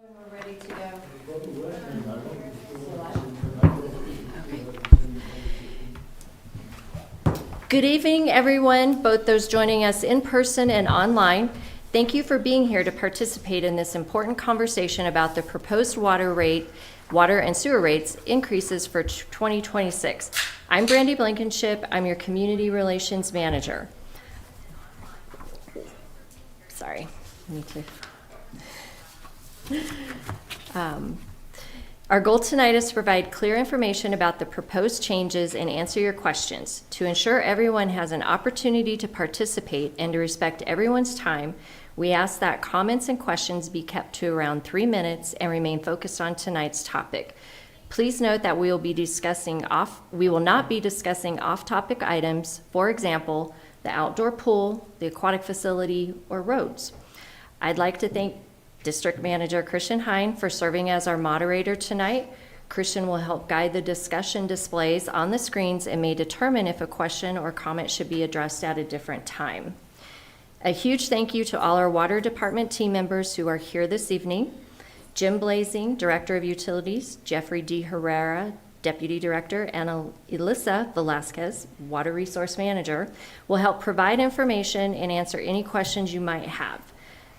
We're ready to go. Good evening, everyone, both those joining us in person and online. Thank you for being here to participate in this important conversation about the proposed water and sewer rates increases for 2026. I'm Brandy Blankenship. I'm your Community Relations Manager. Sorry, me too. Our goal tonight is to provide clear information about the proposed changes and answer your questions. To ensure everyone has an opportunity to participate and to respect everyone's time, we ask that comments and questions be kept to around 3 minutes and remain focused on tonight's topic. Please note that we will not be discussing off-topic items, for example, the outdoor pool, the aquatic facility, or roads. I'd like to thank District Manager Christian Hine for serving as our moderator tonight. Christian will help guide the discussion displays on the screens and may determine if a question or comment should be addressed at a different time. A huge thank you to all our Water Department team members who are here this evening. Jim Blazing, Director of Utilities, Jeffrey D. Herrera, Deputy Director, and Elissa Velasquez, Water Resource Manager, will help provide information and answer any questions you might have.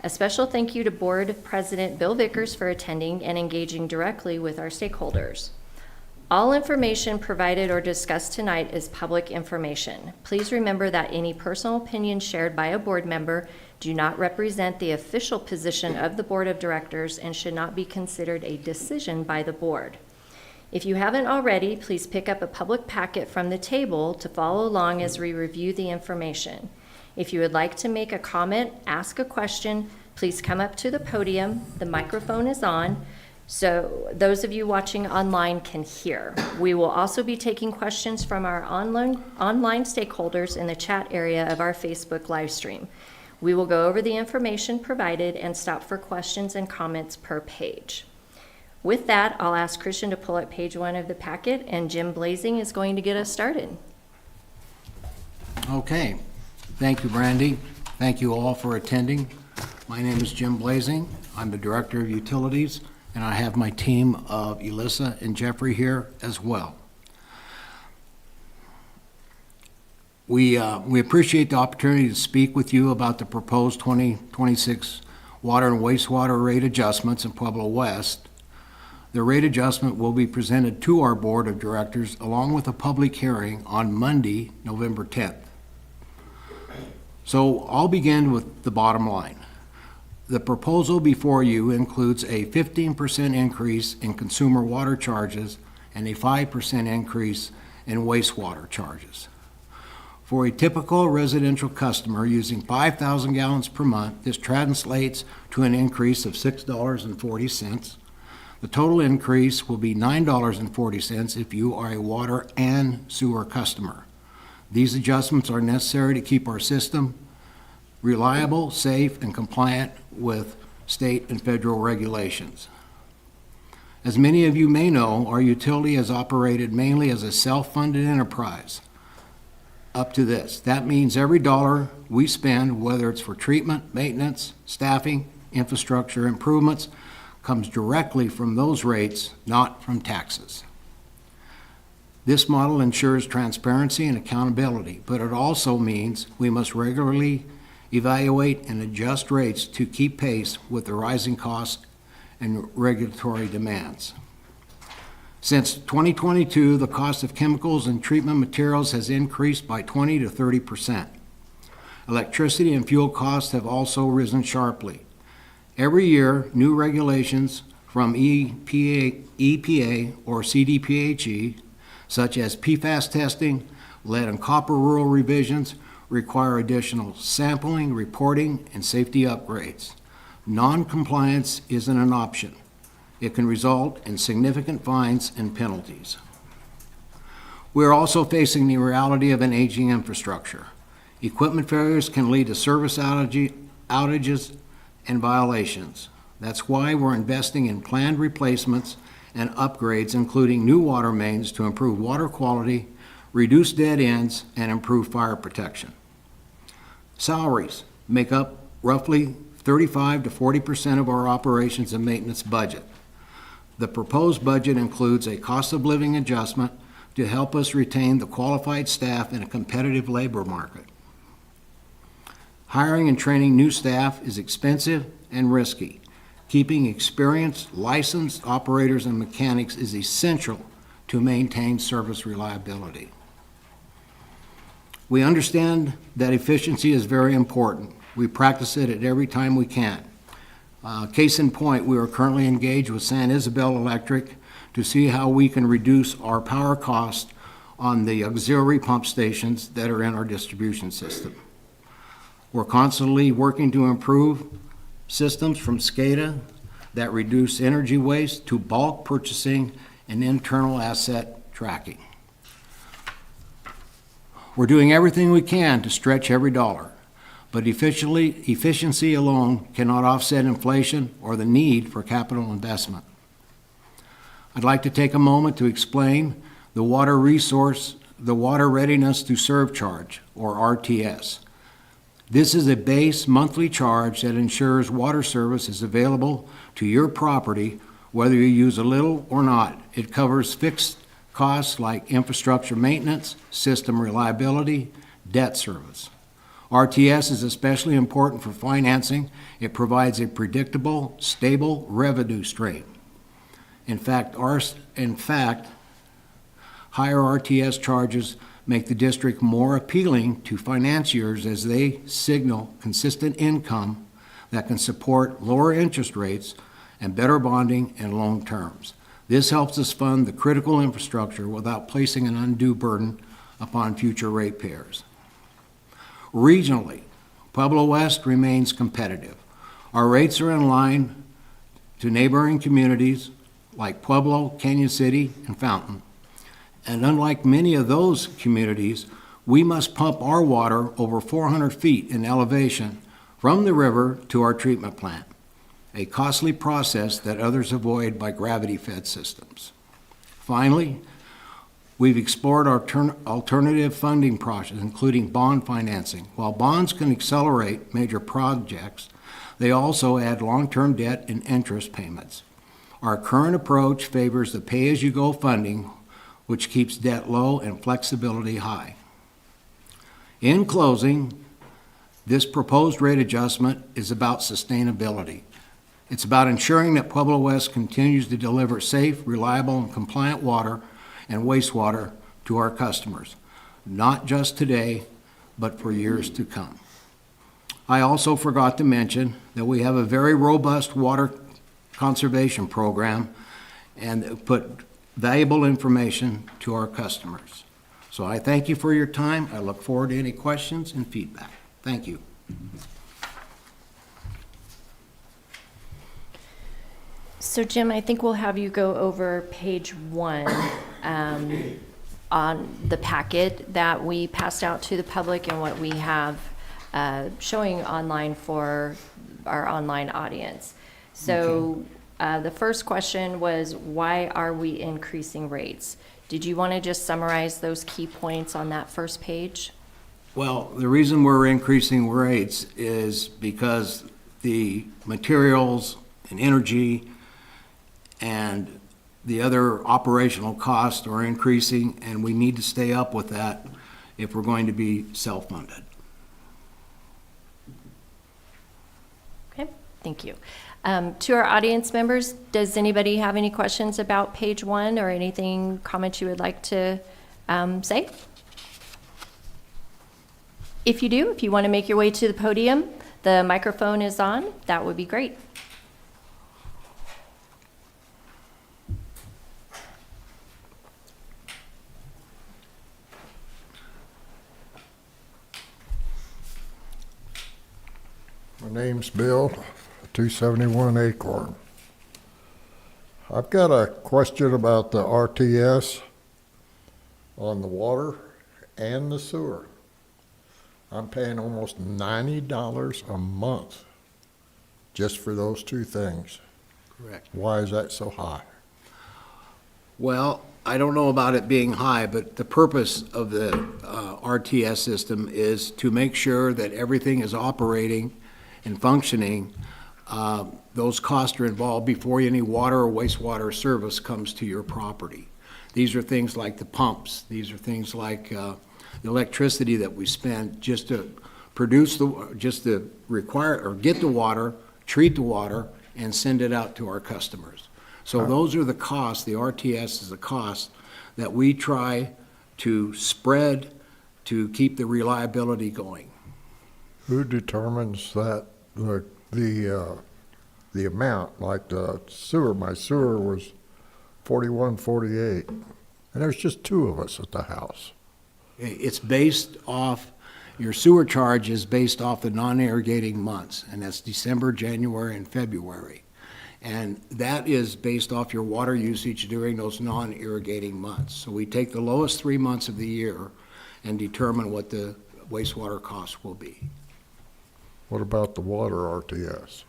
A special thank you to Board President Bill Vickers for attending and engaging directly with our stakeholders. All information provided or discussed tonight is public information. Please remember that any personal opinions shared by a board member do not represent the official position of the Board of Directors and should not be considered a decision by the board. If you haven't already, please pick up a public packet from the table to follow along as we review the information. If you would like to make a comment, ask a question, please come up to the podium. The microphone is on, so those of you watching online can hear. We will also be taking questions from our online stakeholders in the chat area of our Facebook live stream. We will go over the information provided and stop for questions and comments per page. With that, I'll ask Christian to pull up page 1 of the packet, and Jim Blazing is going to get us started. Okay. Thank you, Brandy. Thank you all for attending. My name is Jim Blazing. I'm the Director of Utilities, and I have my team of Elissa and Jeffrey here as well. We appreciate the opportunity to speak with you about the proposed 2026 water and wastewater rate adjustments in Pueblo West. The rate adjustment will be presented to our Board of Directors along with a public hearing on Monday, November 10th. So I'll begin with the bottom line. The proposal before you includes a 15% increase in consumer water charges and a 5% increase in wastewater charges. For a typical residential customer using 5,000 gallons per month, this translates to an increase of $6.40. The total increase will be $9.40 if you are a water and sewer customer. These adjustments are necessary to keep our system reliable, safe, and compliant with state and federal regulations. As many of you may know, our utility has operated mainly as a self-funded enterprise up to this. That means every dollar we spend, whether it's for treatment, maintenance, staffing, infrastructure improvements, comes directly from those rates, not from taxes. This model ensures transparency and accountability, but it also means we must regularly evaluate and adjust rates to keep pace with the rising costs and regulatory demands. Since 2022, the cost of chemicals and treatment materials has increased by 20 to 30%. Electricity and fuel costs have also risen sharply. Every year, new regulations from EPA or CDPHE, such as PFAS testing, lead and copper rule revisions, require additional sampling, reporting, and safety upgrades. Non-compliance isn't an option. It can result in significant fines and penalties. We are also facing the reality of an aging infrastructure. Equipment failures can lead to service outages and violations. That's why we're investing in planned replacements and upgrades, including new water mains to improve water quality, reduce dead ends, and improve fire protection. Salaries make up roughly 35 to 40% of our operations and maintenance budget. The proposed budget includes a cost of living adjustment to help us retain the qualified staff in a competitive labor market. Hiring and training new staff is expensive and risky. Keeping experienced, licensed operators and mechanics is essential to maintain service reliability. We understand that efficiency is very important. We practice it at every time we can. Case in point, we are currently engaged with San Isabel Electric to see how we can reduce our power cost on the auxiliary pump stations that are in our distribution system. We're constantly working to improve systems from SCADA that reduce energy waste to bulk purchasing and internal asset tracking. We're doing everything we can to stretch every dollar, but efficiency alone cannot offset inflation or the need for capital investment. I'd like to take a moment to explain the Water Readiness to Serve charge, or RTS. This is a base monthly charge that ensures water service is available to your property whether you use a little or not. It covers fixed costs like infrastructure maintenance, system reliability, debt service. RTS is especially important for financing. It provides a predictable, stable revenue stream. In fact, higher RTS charges make the district more appealing to financiers as they signal consistent income that can support lower interest rates and better bonding and loan terms. This helps us fund the critical infrastructure without placing an undue burden upon future ratepayers. Regionally, Pueblo West remains competitive. Our rates are in line to neighboring communities like Pueblo, Canyon City, and Fountain. And unlike many of those communities, we must pump our water over 400 feet in elevation from the river to our treatment plant, a costly process that others avoid by gravity-fed systems. Finally, we've explored alternative funding processes, including bond financing. While bonds can accelerate major projects, they also add long-term debt and interest payments. Our current approach favors the pay-as-you-go funding, which keeps debt low and flexibility high. In closing, this proposed rate adjustment is about sustainability. It's about ensuring that Pueblo West continues to deliver safe, reliable, and compliant water and wastewater to our customers, not just today, but for years to come. I also forgot to mention that we have a very robust water conservation program and put valuable information to our customers. So I thank you for your time. I look forward to any questions and feedback. Thank you. So Jim, I think we'll have you go over page 1 on the packet that we passed out to the public and what we have showing online for our online audience. So the first question was, why are we increasing rates? Did you want to just summarize those key points on that first page? Well, the reason we're increasing rates is because the materials and energy and the other operational costs are increasing, and we need to stay up with that if we're going to be self-funded. Okay, thank you. To our audience members, does anybody have any questions about page 1 or anything, comments you would like to say? If you do, if you want to make your way to the podium, the microphone is on, that would be great. My name's Bill, 271 Acorn. I've got a question about the RTS on the water and the sewer. I'm paying almost $90 a month just for those two things. Correct. Why is that so high? Well, I don't know about it being high, but the purpose of the RTS system is to make sure that everything is operating and functioning, those costs are involved before any water or wastewater service comes to your property. These are things like the pumps. These are things like the electricity that we spend just to produce just to require or get the water, treat the water, and send it out to our customers. So those are the costs. The RTS is the cost that we try to spread to keep the reliability going. Who determines that, the amount, like the sewer? My sewer was 4148, and there's just two of us at the house. It's based off, your sewer charge is based off the non-irrigating months, and that's December, January, and February. And that is based off your water usage during those non-irrigating months. So we take the lowest 3 months of the year and determine what the wastewater cost will be. What about the water RTS?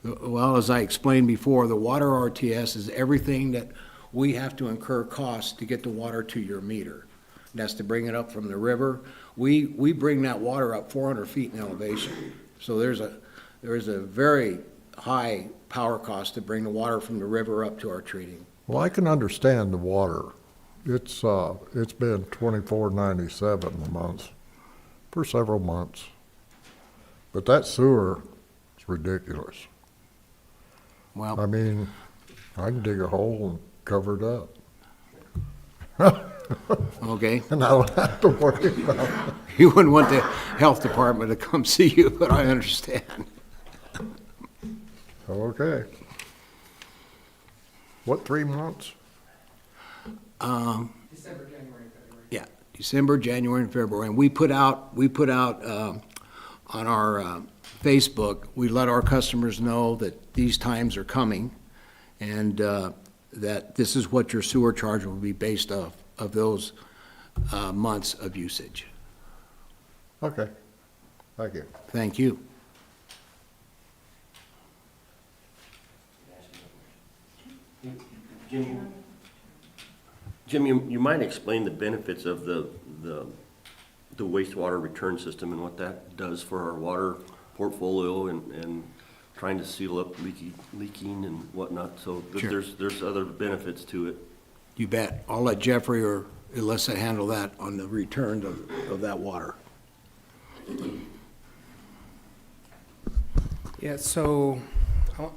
Well, as I explained before, the water RTS is everything that we have to incur costs to get the water to your meter. That's to bring it up from the river. We bring that water up 400 feet in elevation. So there is a very high power cost to bring the water from the river up to our treating. Well, I can understand the water. It's been $24.97 a month for several months. But that sewer is ridiculous. Well, I mean, I can dig a hole and cover it up. okay. And I don't have to worry about it. You wouldn't want the health department to come see you, but I understand. Okay. What, 3 months? December, January, and February. Yeah, December, January, and February. And we put out on our Facebook, we let our customers know that these times are coming and that this is what your sewer charge will be based off of those months of usage. Okay. Thank you. Thank you. Jim, you might explain the benefits of the wastewater return system and what that does for our water portfolio and trying to seal up leaking and whatnot. So Sure. there's other benefits to it. You bet. I'll let Jeffrey or Alyssa handle that on the return of that water. Yeah, so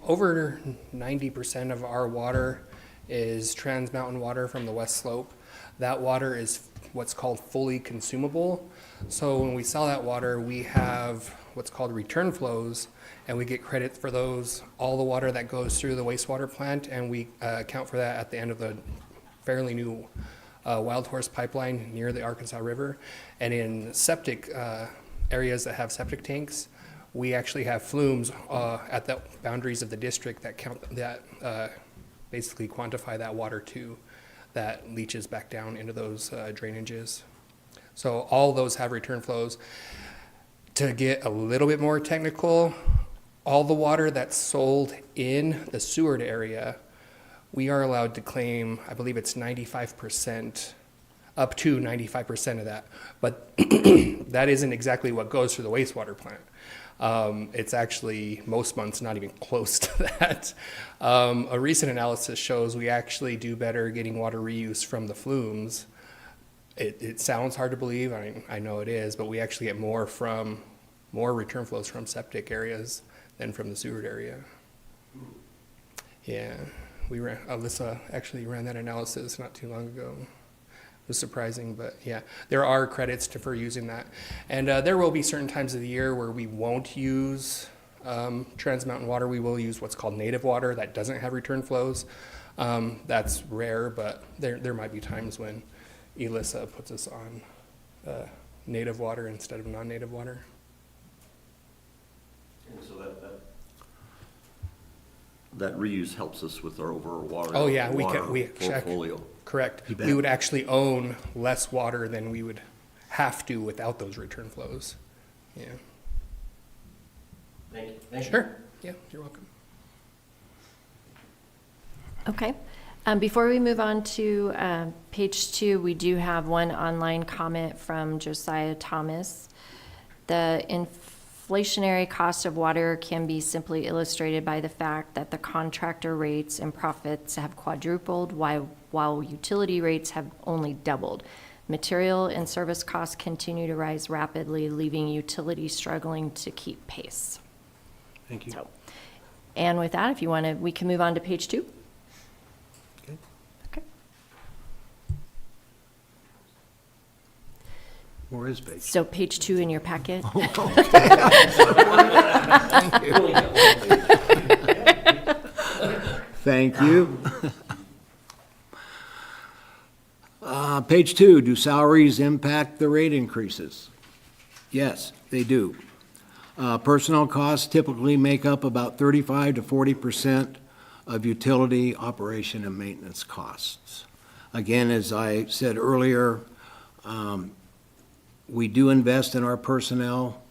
over 90% of our water is Trans Mountain water from the West Slope. That water is what's called fully consumable. So when we sell that water, we have what's called return flows, and we get credit for those, all the water that goes through the wastewater plant, and we account for that at the end of the fairly new Wild Horse pipeline near the Arkansas River. And in septic areas that have septic tanks, we actually have flumes at the boundaries of the district that count that basically quantify that water too, that leaches back down into those drainages. So all those have return flows. To get a little bit more technical, all the water that's sold in the Seward area, we are allowed to claim, I believe it's 95%, up to 95% of that. But that isn't exactly what goes through the wastewater plant. It's actually most months not even close to that. A recent analysis shows we actually do better getting water reuse from the flumes. It sounds hard to believe, I know it is, but we actually get more return flows from septic areas than from the Seward area. Yeah, Alyssa actually ran that analysis not too long ago. It was surprising, but yeah, there are credits for using that. And there will be certain times of the year where we won't use Trans Mountain water. We will use what's called native water that doesn't have return flows. That's rare, but there might be times when Alyssa puts us on native water instead of non-native water. And so that reuse helps us with our overall water. Oh, yeah, water we check. portfolio. Correct. You bet. We would actually own less water than we would have to without those return flows. Yeah. Thank you. Thank you. Sure. Yeah, you're welcome. Okay. Before we move on to page 2, we do have one online comment from Josiah Thomas. The inflationary cost of water can be simply illustrated by the fact that the contractor rates and profits have quadrupled while utility rates have only doubled. Material and service costs continue to rise rapidly, leaving utilities struggling to keep pace. Thank you. So, and with that, if you want to, we can move on to page 2. Okay. Okay. Where is page? So page 2 in your packet. Thank you. Page 2, do salaries impact the rate increases? Yes, they do. Personnel costs typically make up about 35 to 40% of utility operation and maintenance costs. Again, as I said earlier, we do invest in our personnel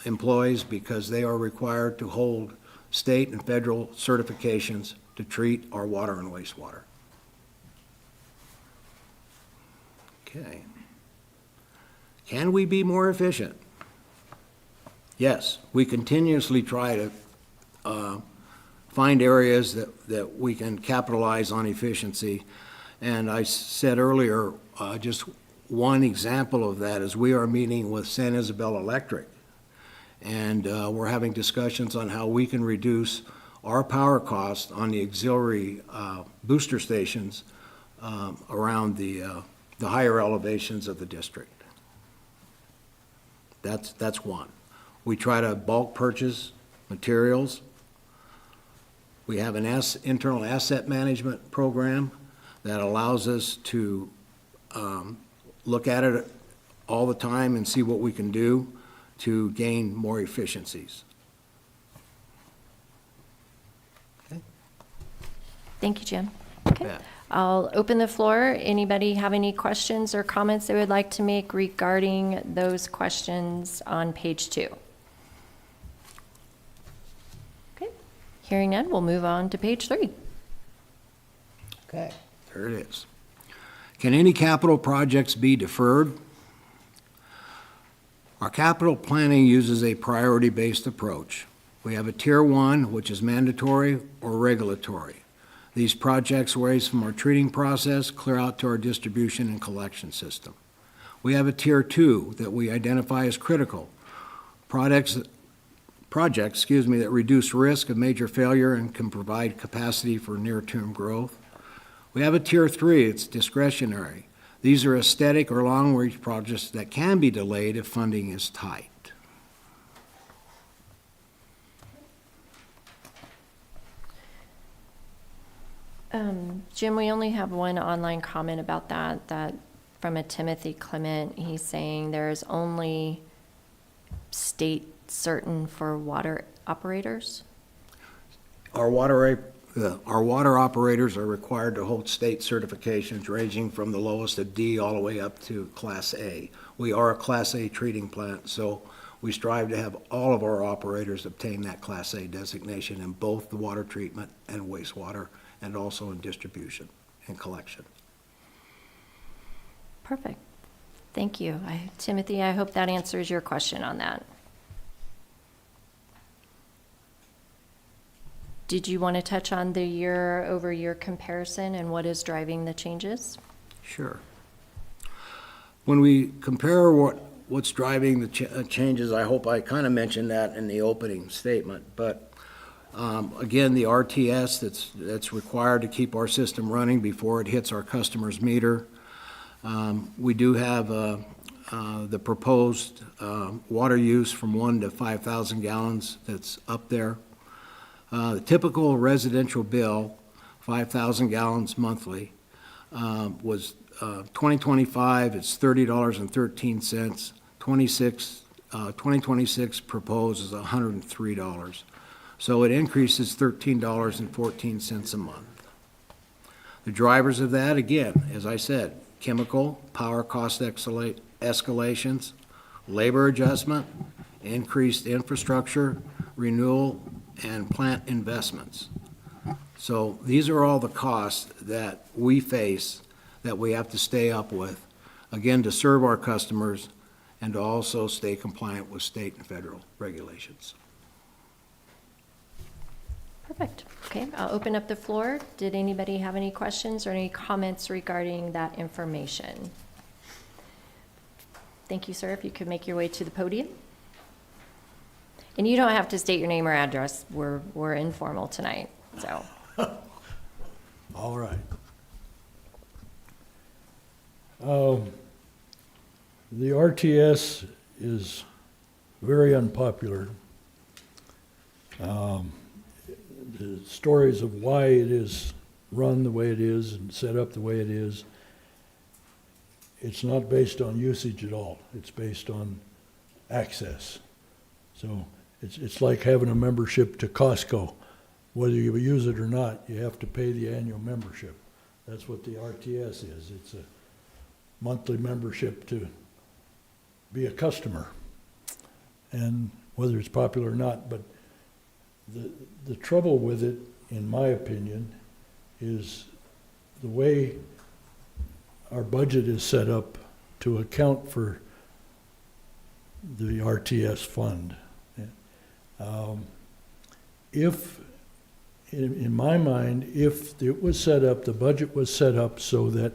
employees because they are required to hold state and federal certifications to treat our water and wastewater. Okay. Can we be more efficient? Yes, we continuously try to find areas that we can capitalize on efficiency. And I said earlier, just one example of that is we are meeting with San Isabel Electric. And we're having discussions on how we can reduce our power costs on the auxiliary booster stations around the higher elevations of the district. That's one. We try to bulk purchase materials. We have an internal asset management program that allows us to look at it all the time and see what we can do to gain more efficiencies. Thank you, Jim. Okay. Bet. I'll open the floor. Anybody have any questions or comments they would like to make regarding those questions on page 2? Okay. Hearing none, we'll move on to page 3. Okay. There it is. Can any capital projects be deferred? Our capital planning uses a priority-based approach. We have a Tier 1, which is mandatory or regulatory. These projects raise from our treating process, clear out to our distribution and collection system. We have a Tier 2 that we identify as critical. Projects that reduce risk of major failure and can provide capacity for near-term growth. We have a Tier 3, it's discretionary. These are aesthetic or long-range projects that can be delayed if funding is tight. Jim, we only have one online comment about that from a Timothy Clement. He's saying there's only state certain for water operators. Our water operators are required to hold state certifications ranging from the lowest of D all the way up to Class A. We are a Class A treating plant, so we strive to have all of our operators obtain that Class A designation in both the water treatment and wastewater, and also in distribution and collection. Perfect. Thank you. Timothy, I hope that answers your question on that. Did you want to touch on the year-over-year comparison and what is driving the changes? Sure. When we compare what's driving the changes, I hope I kind of mentioned that in the opening statement, but again, the RTS that's required to keep our system running before it hits our customer's meter. We do have the proposed water use from 1 to 5,000 gallons that's up there. The typical residential bill, 5,000 gallons monthly, was 2025, it's $30.13. 2026 proposed is $103. So it increases $13.14 a month. The drivers of that, again, as I said, chemical, power cost escalations, labor adjustment, increased infrastructure, renewal, and plant investments. So these are all the costs that we face that we have to stay up with, again, to serve our customers and to also stay compliant with state and federal regulations. Perfect. Okay, I'll open up the floor. Did anybody have any questions or any comments regarding that information? Thank you, sir. If you could make your way to the podium. And you don't have to state your name or address. We're informal tonight, so. All right. The RTS is very unpopular. The stories of why it is run the way it is and set up the way it is, it's not based on usage at all. It's based on access. So it's like having a membership to Costco. Whether you use it or not, you have to pay the annual membership. That's what the RTS is. It's a monthly membership to be a customer. And whether it's popular or not, but the trouble with it, in my opinion, is the way our budget is set up to account for the RTS fund. If, in my mind, if it was set up, the budget was set up so that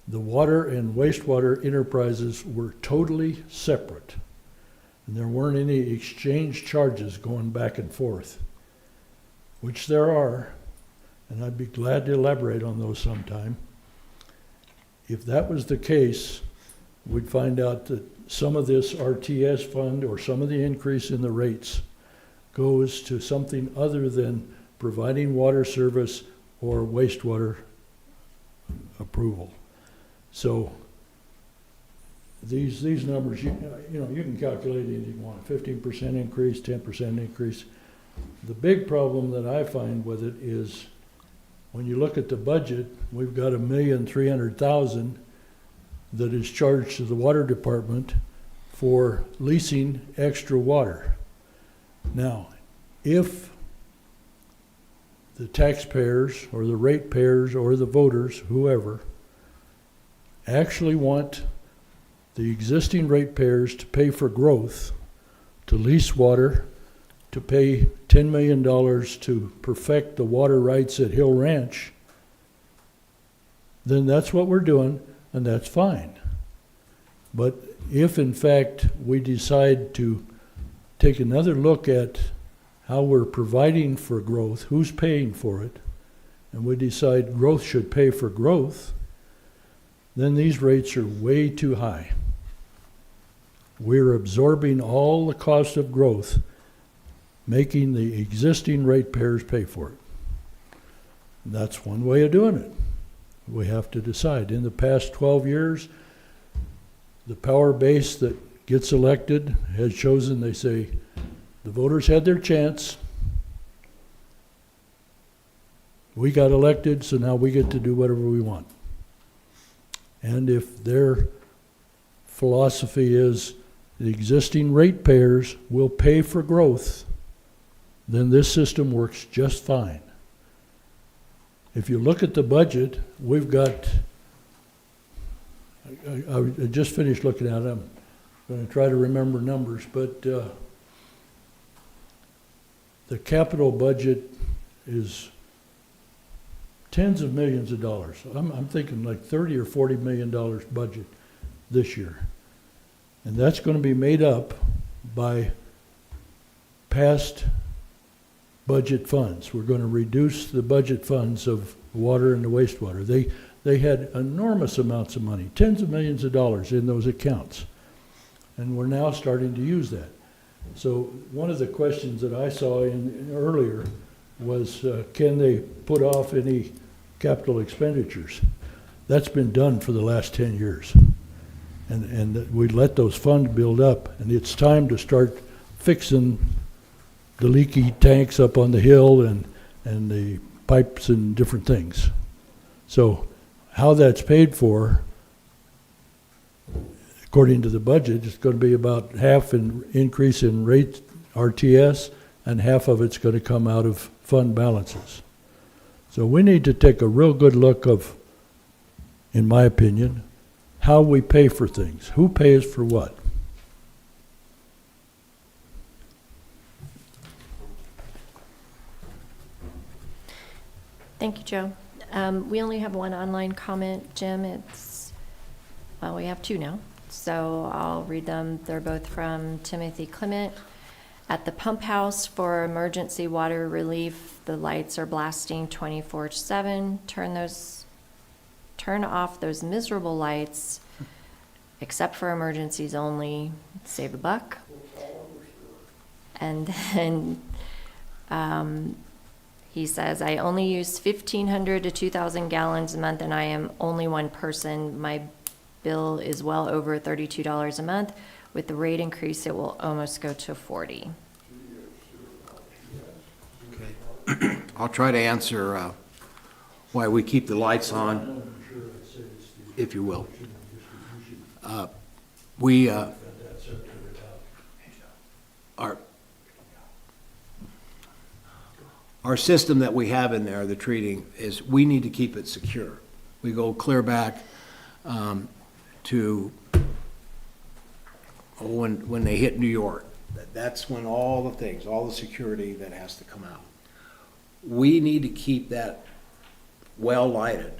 the water and wastewater enterprises were totally separate, and there weren't any exchange charges going back and forth, which there are, and I'd be glad to elaborate on those sometime. If that was the case, we'd find out that some of this RTS fund or some of the increase in the rates goes to something other than providing water service or wastewater approval. So these numbers, you can calculate anything you want, 15% increase, 10% increase. The big problem that I find with it is when you look at the budget, we've got $1,300,000 that is charged to the water department for leasing extra water. Now, if the taxpayers or the ratepayers or the voters, whoever, actually want the existing ratepayers to pay for growth, to lease water, to pay $10 million to perfect the water rights at Hill Ranch, then that's what we're doing, and that's fine. But if, in fact, we decide to take another look at how we're providing for growth, who's paying for it, and we decide growth should pay for growth, then these rates are way too high. We're absorbing all the cost of growth, making the existing ratepayers pay for it. That's one way of doing it. We have to decide. In the past 12 years, the power base that gets elected has chosen, they say, the voters had their chance. We got elected, so now we get to do whatever we want. And if their philosophy is the existing ratepayers will pay for growth, then this system works just fine. If you look at the budget, we've got, I just finished looking at it. I'm going to try to remember numbers, but the capital budget is tens of millions of dollars. I'm thinking like $30 or $40 million budget this year. And that's going to be made up by past budget funds. We're going to reduce the budget funds of water and the wastewater. They had enormous amounts of money, tens of millions of dollars in those accounts. And we're now starting to use that. So one of the questions that I saw in earlier was, can they put off any capital expenditures? That's been done for the last 10 years. And we let those funds build up, and it's time to start fixing the leaky tanks up on the hill and the pipes and different things. So how that's paid for, according to the budget, it's going to be about half an increase in rate RTS, and half of it's going to come out of fund balances. So we need to take a real good look of, in my opinion, how we pay for things. Who pays for what? Thank you, Joe. We only have one online comment, Jim. Well, we have two now, so I'll read them. They're both from Timothy Clement. At the pump house for emergency water relief, the lights are blasting 24/7. Turn off those miserable lights, except for emergencies only. Save a buck. And then he says, I only use 1,500 to 2,000 gallons a month, and I am only one person. My bill is well over $32 a month. With the rate increase, it will almost go to 40. I'll try to answer why we keep the lights on, if you will. Our system that we have in there, the treating, is we need to keep it secure. We go clear back to when they hit New York. That's when all the things, all the security that has to come out. We need to keep that well lighted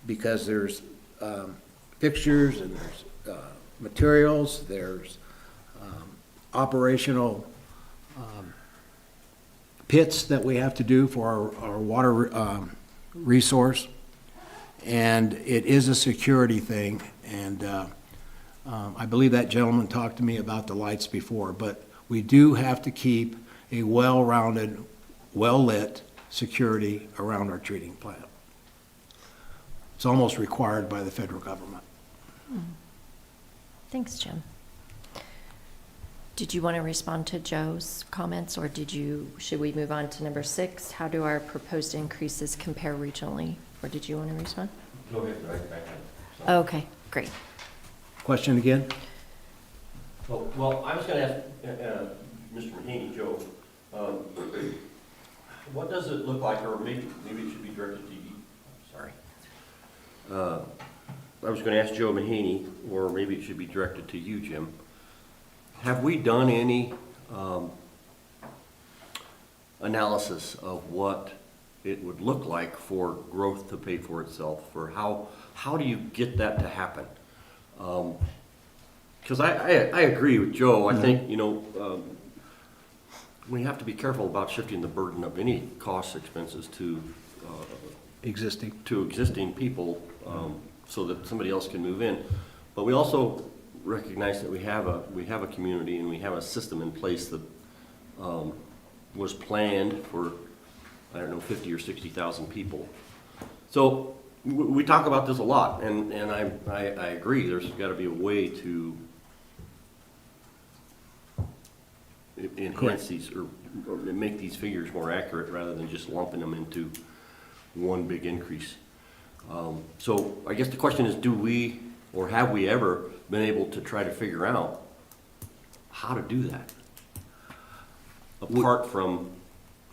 because there's fixtures and there's materials, there's operational pits that we have to do for our water resource. And it is a security thing. And I believe that gentleman talked to me about the lights before, but we do have to keep a well-rounded, well-lit security around our treating plant. It's almost required by the federal government. Thanks, Jim. Did you want to respond to Joe's comments, or should we move on to number 6? How do our proposed increases compare regionally? Or did you want to respond? Go ahead, right back Okay, great. Question again? Well, I was gonna ask Mr. Mahaney, Joe, what does it look like, or maybe it should be directed to you, sorry. I was gonna ask Joe Mahaney, or maybe it should be directed to you, Jim. Have we done any analysis of what it would look like for growth to pay for itself, or how do you get that to happen? Because I agree with Joe. I think, we have to be careful about shifting the burden of any cost expenses to existing people, so that somebody else can move in. But we also recognize that we have a community and we have a system in place that was planned for, 50 or 60,000 people. So we talk about this a lot, and I agree. There's got to be a way to enhance these or make these figures more accurate rather than just lumping them into one big increase. So I guess the question is, do we, or have we ever been able to try to figure out how to do that apart from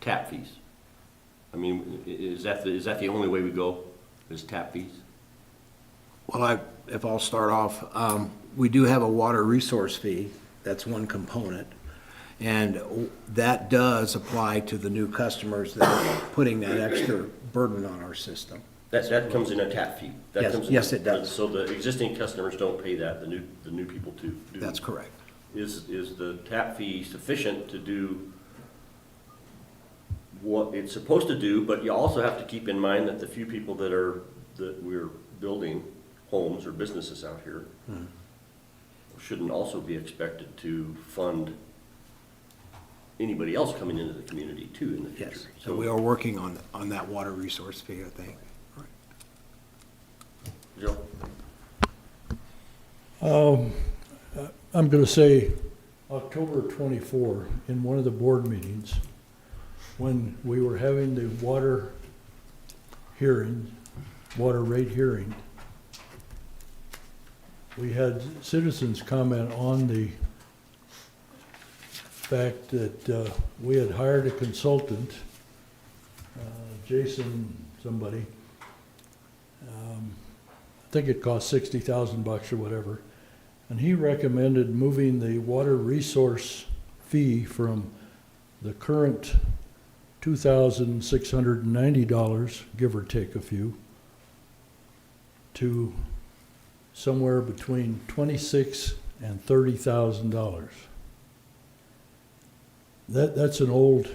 tap fees? I mean, is that the only way we go, is tap fees? Well, if I'll start off, we do have a water resource fee. That's one component. And that does apply to the new customers that are putting that extra burden on our system. That comes in a tap fee? That Yes, comes in- yes, it does. So the existing customers don't pay that, the new people do? That's correct. Is the tap fee sufficient to do what it's supposed to do, but you also have to keep in mind that the few people that we're building homes or businesses out here shouldn't also be expected to fund anybody else coming into the community too in the future. Yes. So we are working on that water resource fee, I think. Joe? I'm going to say October 24, in one of the board meetings, when we were having the water rate hearing, we had citizens comment on the fact that we had hired a consultant, Jason somebody. I think it cost $60,000 or whatever. And he recommended moving the water resource fee from the current $2,690, give or take a few, to somewhere between $26,000 and $30,000. That's an old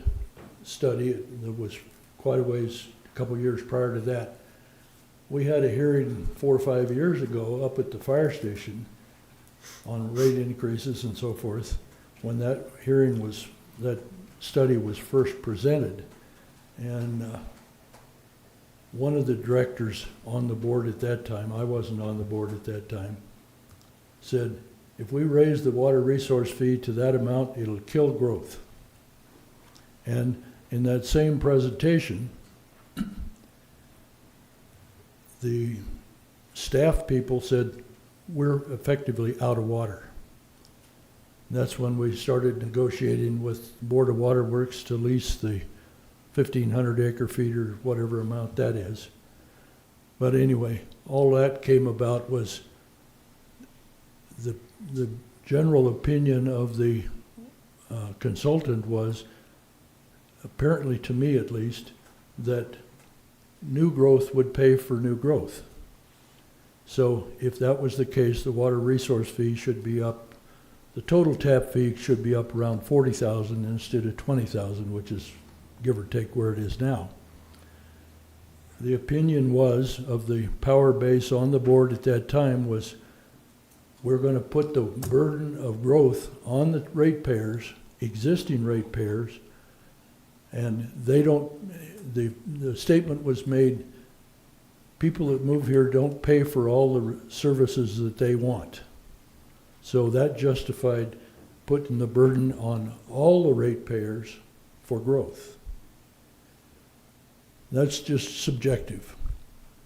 study that was quite a ways, a couple years prior to that. We had a hearing 4 or 5 years ago up at the fire station on rate increases and so forth, when that study was first presented. And one of the directors on the board at that time, I wasn't on the board at that time, said, if we raise the water resource fee to that amount, it'll kill growth. And in that same presentation, the staff people said, we're effectively out of water. That's when we started negotiating with Board of Water Works to lease the 1,500 acre feet or whatever amount that is. But anyway, all that came about was the general opinion of the consultant was, apparently to me at least, that new growth would pay for new growth. So if that was the case, the water resource fee should be up, the total tap fee should be up around 40,000 instead of 20,000, which is give or take where it is now. The opinion was of the power base on the board at that time was, we're going to put the burden of growth on the ratepayers, existing ratepayers, and they don't, the statement was made, people that move here don't pay for all the services that they want. So that justified putting the burden on all the ratepayers for growth. That's just subjective.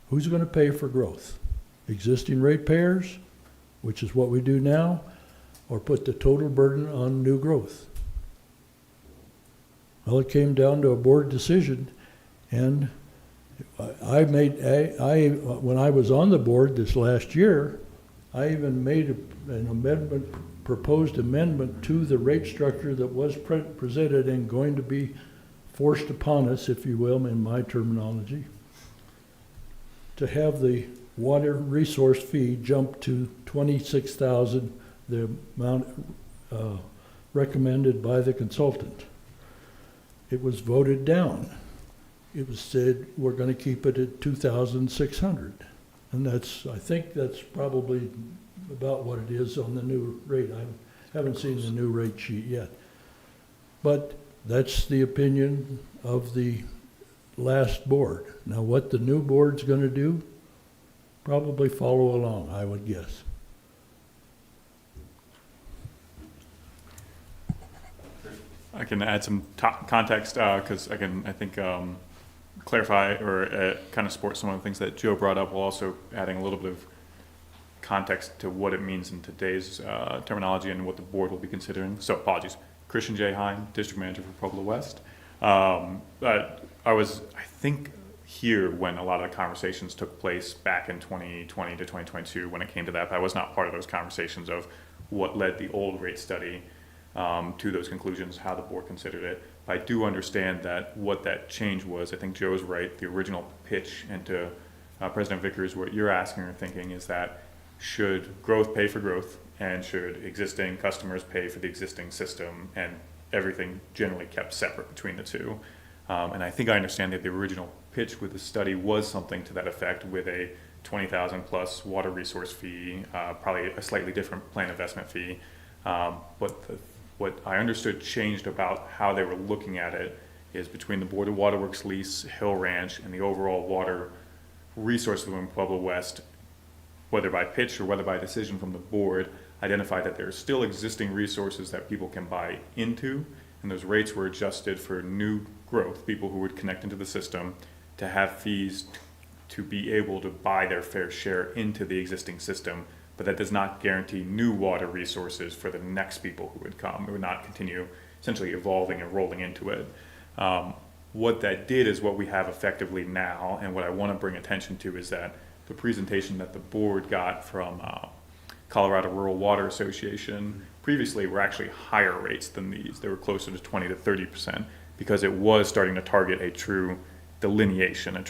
Who's going to pay for growth? Existing ratepayers, which is what we do now, or put the total burden on new growth? Well, it came down to a board decision, and when I was on the board this last year, I even made an amendment, proposed amendment to the rate structure that was presented and going to be forced upon us, if you will, in my terminology, to have the water resource fee jump to $26,000, the amount recommended by the consultant. It was voted down. It was said, we're going to keep it at $2,600. And I think that's probably about what it is on the new rate. I haven't seen the new rate sheet yet. But that's the opinion of the last board. Now, what the new board's going to do, probably follow along, I would guess. I can add some context because I think, clarify or kind of support some of the things that Joe brought up, while also adding a little bit of context to what it means in today's terminology and what the board will be considering. So apologies. Christian J. Hine, District Manager for Pueblo West. But I was, I think, here when a lot of the conversations took place back in 2020 to 2022 when it came to that, but I was not part of those conversations of what led the old rate study to those conclusions, how the board considered it. But I do understand that what that change was. I think Joe's right. The original pitch, and to President Vickers, what you're asking or thinking is that should growth pay for growth, and should existing customers pay for the existing system, and everything generally kept separate between the two. And I think I understand that the original pitch with the study was something to that effect, with a 20,000 plus water resource fee, probably a slightly different plan investment fee. What I understood changed about how they were looking at it is between the Board of Water Works lease, Hill Ranch, and the overall water resource within Pueblo West, whether by pitch or whether by decision from the board, identified that there are still existing resources that people can buy into, and those rates were adjusted for new growth, people who would connect into the system, to have fees to be able to buy their fair share into the existing system. But that does not guarantee new water resources for the next people who would come. It would not continue essentially evolving and rolling into it. What that did is what we have effectively now, and what I want to bring attention to is that the presentation that the board got from Colorado Rural Water Association previously were actually higher rates than these. They were closer to 20 to 30%. because it was starting to target a true delineation,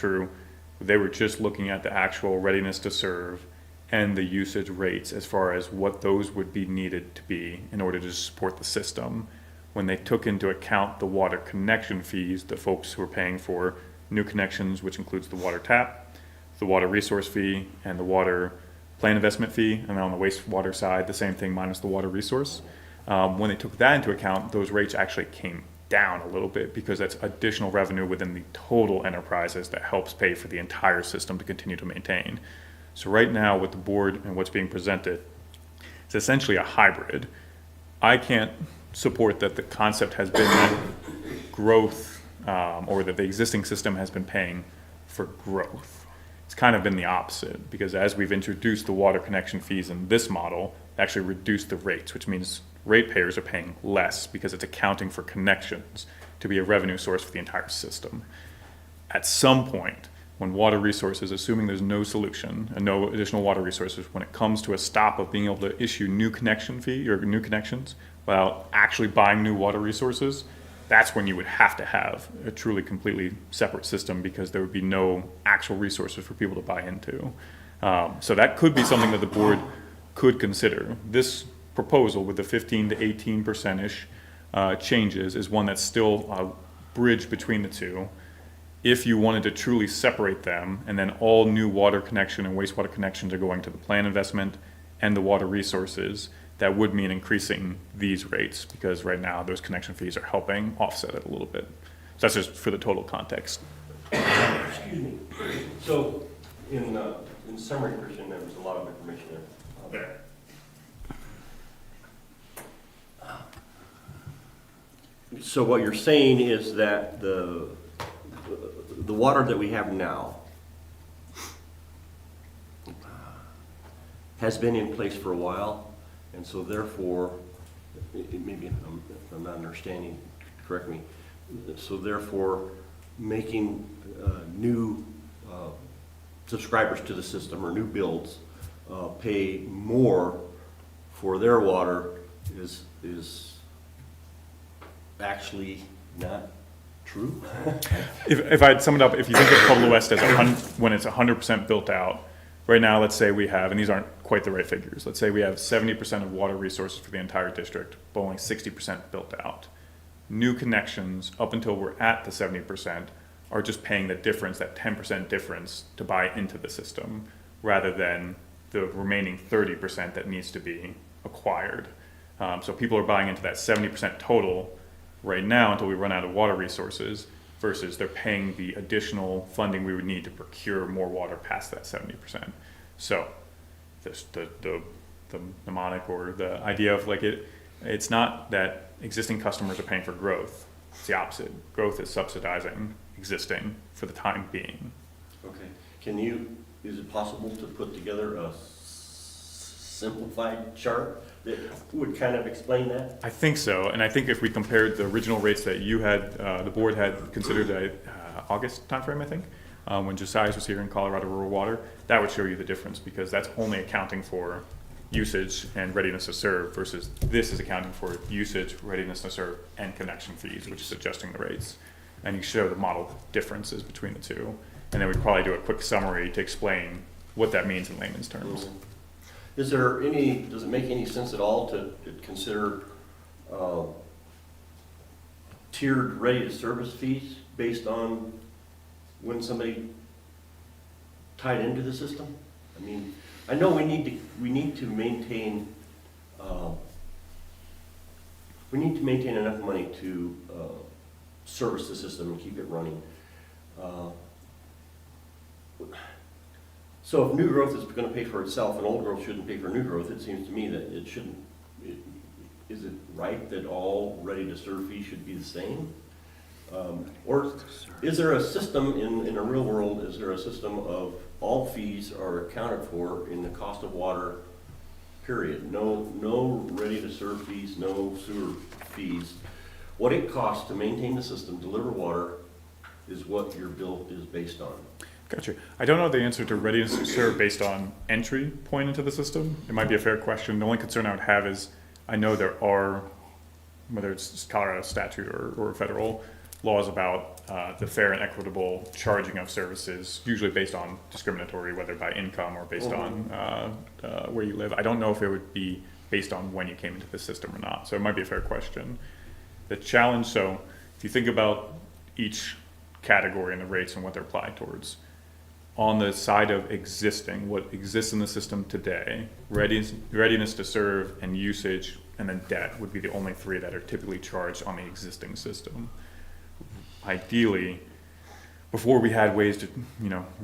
they were just looking at the actual readiness to serve and the usage rates as far as what those would be needed to be in order to support the system. When they took into account the water connection fees, the folks who were paying for new connections, which includes the water tap, the water resource fee, and the water plan investment fee, and on the wastewater side, the same thing minus the water resource. When they took that into account, those rates actually came down a little bit because that's additional revenue within the total enterprises that helps pay for the entire system to continue to maintain. So right now with the board and what's being presented, it's essentially a hybrid. I can't support that the concept has been that growth, or that the existing system has been paying for growth. It's kind of been the opposite, because as we've introduced the water connection fees in this model, it actually reduced the rates, which means ratepayers are paying less because it's accounting for connections to be a revenue source for the entire system. At some point, when water resources, assuming there's no solution and no additional water resources, when it comes to a stop of being able to issue new connection fee or new connections without actually buying new water resources, that's when you would have to have a truly completely separate system, because there would be no actual resources for people to buy into. So that could be something that the board could consider. This proposal with the 15 to 18%-ish changes is one that's still a bridge between the two. If you wanted to truly separate them, and then all new water connection and wastewater connections are going to the plan investment and the water resources, that would mean increasing these rates, because right now those connection fees are helping offset it a little bit. So that's just for the total context. Excuse me. So in summary, Christian, there was a lot of information there. So what you're saying is that the water that we have now has been in place for a while, and so therefore, maybe if I'm not understanding, correct me, so therefore making new subscribers to the system or new builds pay more for their water is actually not true? If I'd sum it up, if you think of Pueblo West as when it's 100% built out, right now, let's say we have, and these aren't quite the right figures, let's say we have 70% of water resources for the entire district, but only 60% built out. New connections, up until we're at the 70%, are just paying the difference, that 10% difference, to buy into the system, rather than the remaining 30% that needs to be acquired. So people are buying into that 70% total right now until we run out of water resources, versus they're paying the additional funding we would need to procure more water past that 70%. So the mnemonic, or the idea of it's not that existing customers are paying for growth. It's the opposite. Growth is subsidizing existing for the time being. Okay. Is it possible to put together a simplified chart that would kind of explain that? I think so, and I think if we compared the original rates that you had, the board had considered August timeframe, I think, when Josiah was here in Colorado Rural Water, that would show you the difference, because that's only accounting for usage and readiness to serve, versus this is accounting for usage, readiness to serve, and connection fees, which is adjusting the rates. And you show the model differences between the two, and then we'd probably do a quick summary to explain what that means in layman's terms. Does it make any sense at all to consider tiered ready-to-service fees based on when somebody tied into the system? I mean, I know we need to maintain enough money to service the system and keep it running. So if new growth is going to pay for itself and old growth shouldn't pay for new growth, it seems to me that it shouldn't. Is it right that all ready-to-serve fees should be the same? Or is there a system in a real world, is there a system of all fees are accounted for in the cost of water, period? No ready-to-serve fees, no sewer fees. What it costs to maintain the system, deliver water, is what your bill is based on. Gotcha. I don't know the answer to readiness to serve based on entry point into the system. It might be a fair question. The only concern I would have is, I know there are, whether it's Colorado statute or federal laws about the fair and equitable charging of services, usually based on discriminatory, whether by income or based on where you live. I don't know if it would be based on when you came into the system or not, so it might be a fair question. The challenge, so if you think about each category and the rates and what they're applied towards, on the side of existing, what exists in the system today, readiness to serve and usage, and then debt would be the only three that are typically charged on the existing system. Ideally, before we had ways to,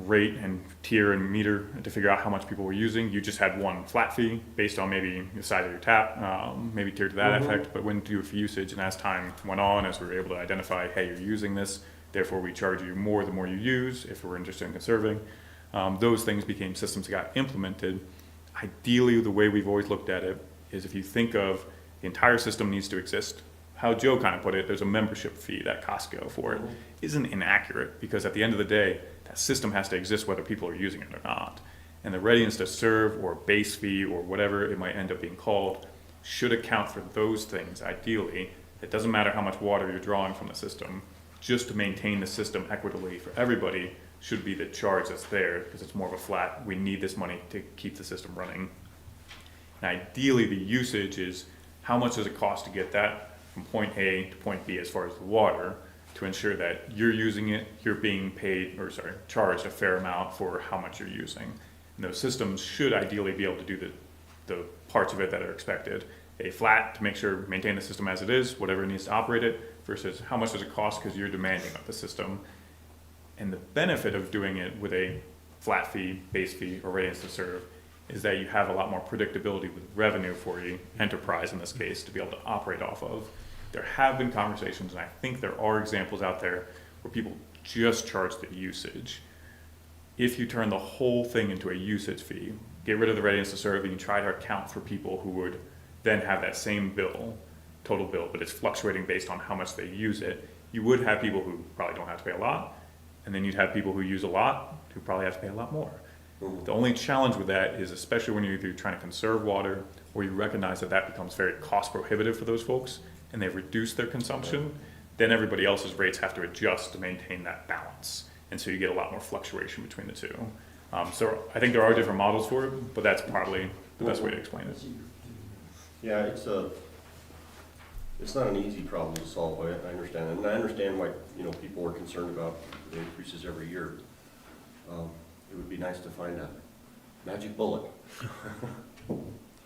rate and tier and meter to figure out how much people were using, you just had one flat fee based on maybe the size of your tap, maybe tiered to that effect, but wouldn't do it for usage. And as time went on, as we were able to identify, hey, you're using this, therefore we charge you more the more you use if we're interested in conserving. Those things became systems that got implemented. Ideally, the way we've always looked at it is if you think of the entire system needs to exist, how Joe kind of put it, there's a membership fee that Costco for it, isn't inaccurate, because at the end of the day, that system has to exist whether people are using it or not. And the readiness to serve or base fee or whatever it might end up being called should account for those things ideally. It doesn't matter how much water you're drawing from the system, just to maintain the system equitably for everybody should be the charge that's there, because it's more of a flat, we need this money to keep the system running. And ideally, the usage is how much does it cost to get that from point A to point B as far as the water, to ensure that you're using it, you're being charged a fair amount for how much you're using. And those systems should ideally be able to do the parts of it that are expected. A flat to make sure, maintain the system as it is, whatever it needs to operate it, versus how much does it cost because you're demanding of the system. And the benefit of doing it with a flat fee, base fee, or readiness to serve is that you have a lot more predictability with revenue for the enterprise in this case to be able to operate off of. There have been conversations, and I think there are examples out there where people just charge the usage. If you turn the whole thing into a usage fee, get rid of the readiness to serve, and you try to account for people who would then have that same bill, total bill, but it's fluctuating based on how much they use it, you would have people who probably don't have to pay a lot, and then you'd have people who use a lot who probably have to pay a lot more. The only challenge with that is, especially when you're either trying to conserve water or you recognize that that becomes very cost prohibitive for those folks and they've reduced their consumption, then everybody else's rates have to adjust to maintain that balance. And so you get a lot more fluctuation between the two. So I think there are different models for it, but that's probably the best way to explain it. Yeah, it's not an easy problem to solve, I understand it. And I understand why, people are concerned about the increases every year. It would be nice to find a magic bullet.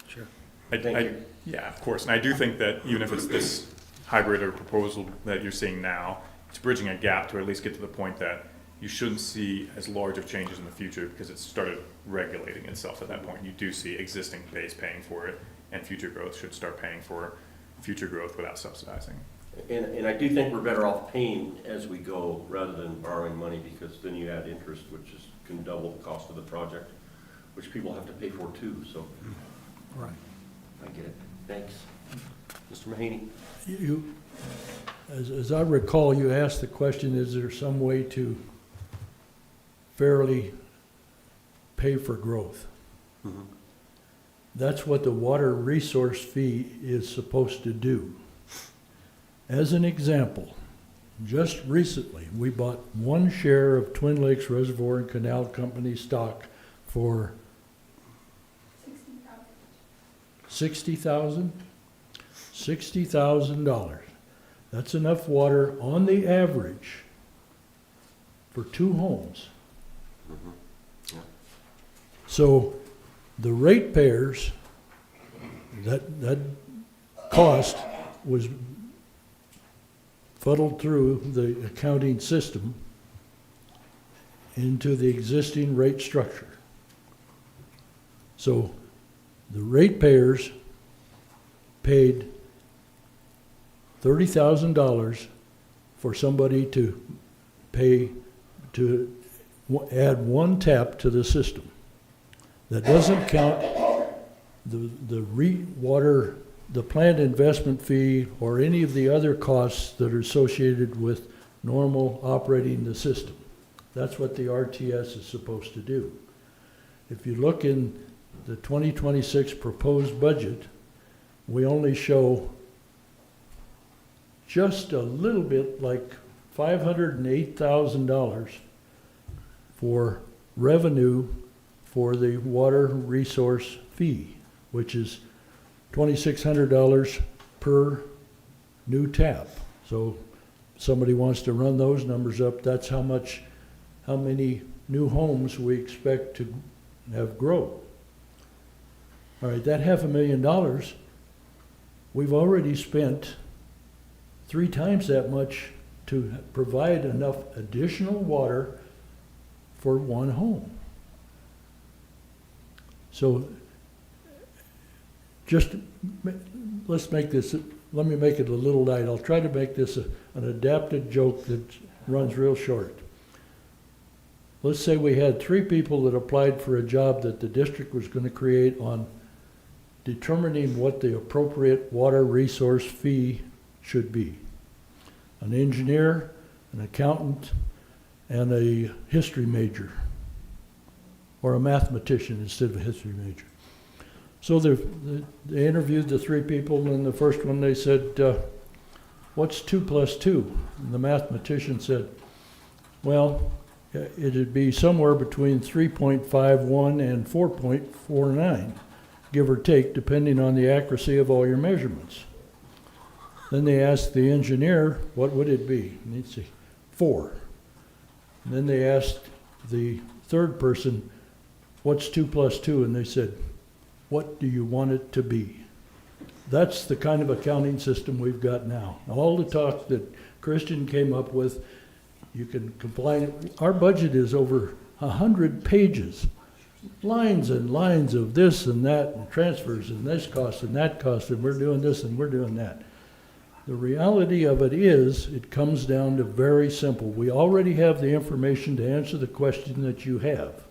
Sure. Thank you. Yeah, of course. And I do think that even if it's this hybrid or proposal that you're seeing now, it's bridging a gap to at least get to the point that you shouldn't see as large of changes in the future because it's started regulating itself at that point. You do see existing base paying for it, and future growth should start paying for future growth without subsidizing. And I do think we're better off paying as we go rather than borrowing money, because then you add interest, which can double the cost of the project, which people have to pay for too, so. Right. I get it. Thanks. Mr. Mahaney? As I recall, you asked the question, is there some way to fairly pay for growth? Mm-hmm. That's what the water resource fee is supposed to do. As an example, just recently, we bought one share of Twin Lakes Reservoir and Canal Company stock for $60,000. $60,000. That's enough water on the average for 2 homes. Mm-hmm. Yeah. So the ratepayers, that cost was fuddled through the accounting system into the existing rate structure. So the ratepayers paid $30,000 for somebody to pay to add one tap to the system. That doesn't count the plant investment fee or any of the other costs that are associated with normal operating the system. That's what the RTS is supposed to do. If you look in the 2026 proposed budget, we only show just a little bit like $508,000 for revenue for the water resource fee, which is $2,600 per new tap. So somebody wants to run those numbers up, that's how many new homes we expect to have grow. All right, that $500,000, we've already spent 3 times that much to provide enough additional water for one home. So let's make this, let me make it a little light. I'll try to make this an adapted joke that runs real short. Let's say we had 3 people that applied for a job that the district was going to create on determining what the appropriate water resource fee should be. An engineer, an accountant, and a history major, or a mathematician instead of a history major. So they interviewed the 3 people, and the first one they said, what's 2 plus 2? And the mathematician said, well, it'd be somewhere between 3.51 and 4.49, give or take, depending on the accuracy of all your measurements. Then they asked the engineer, what would it be? And he'd say, 4. And then they asked the third person, what's 2 plus 2? And they said, what do you want it to be? That's the kind of accounting system we've got now. All the talk that Christian came up with, you can comply. Our budget is over 100 pages, lines and lines of this and that, and transfers and this cost and that cost, and we're doing this and we're doing that. The reality of it is, it comes down to very simple. We already have the information to answer the question that you have.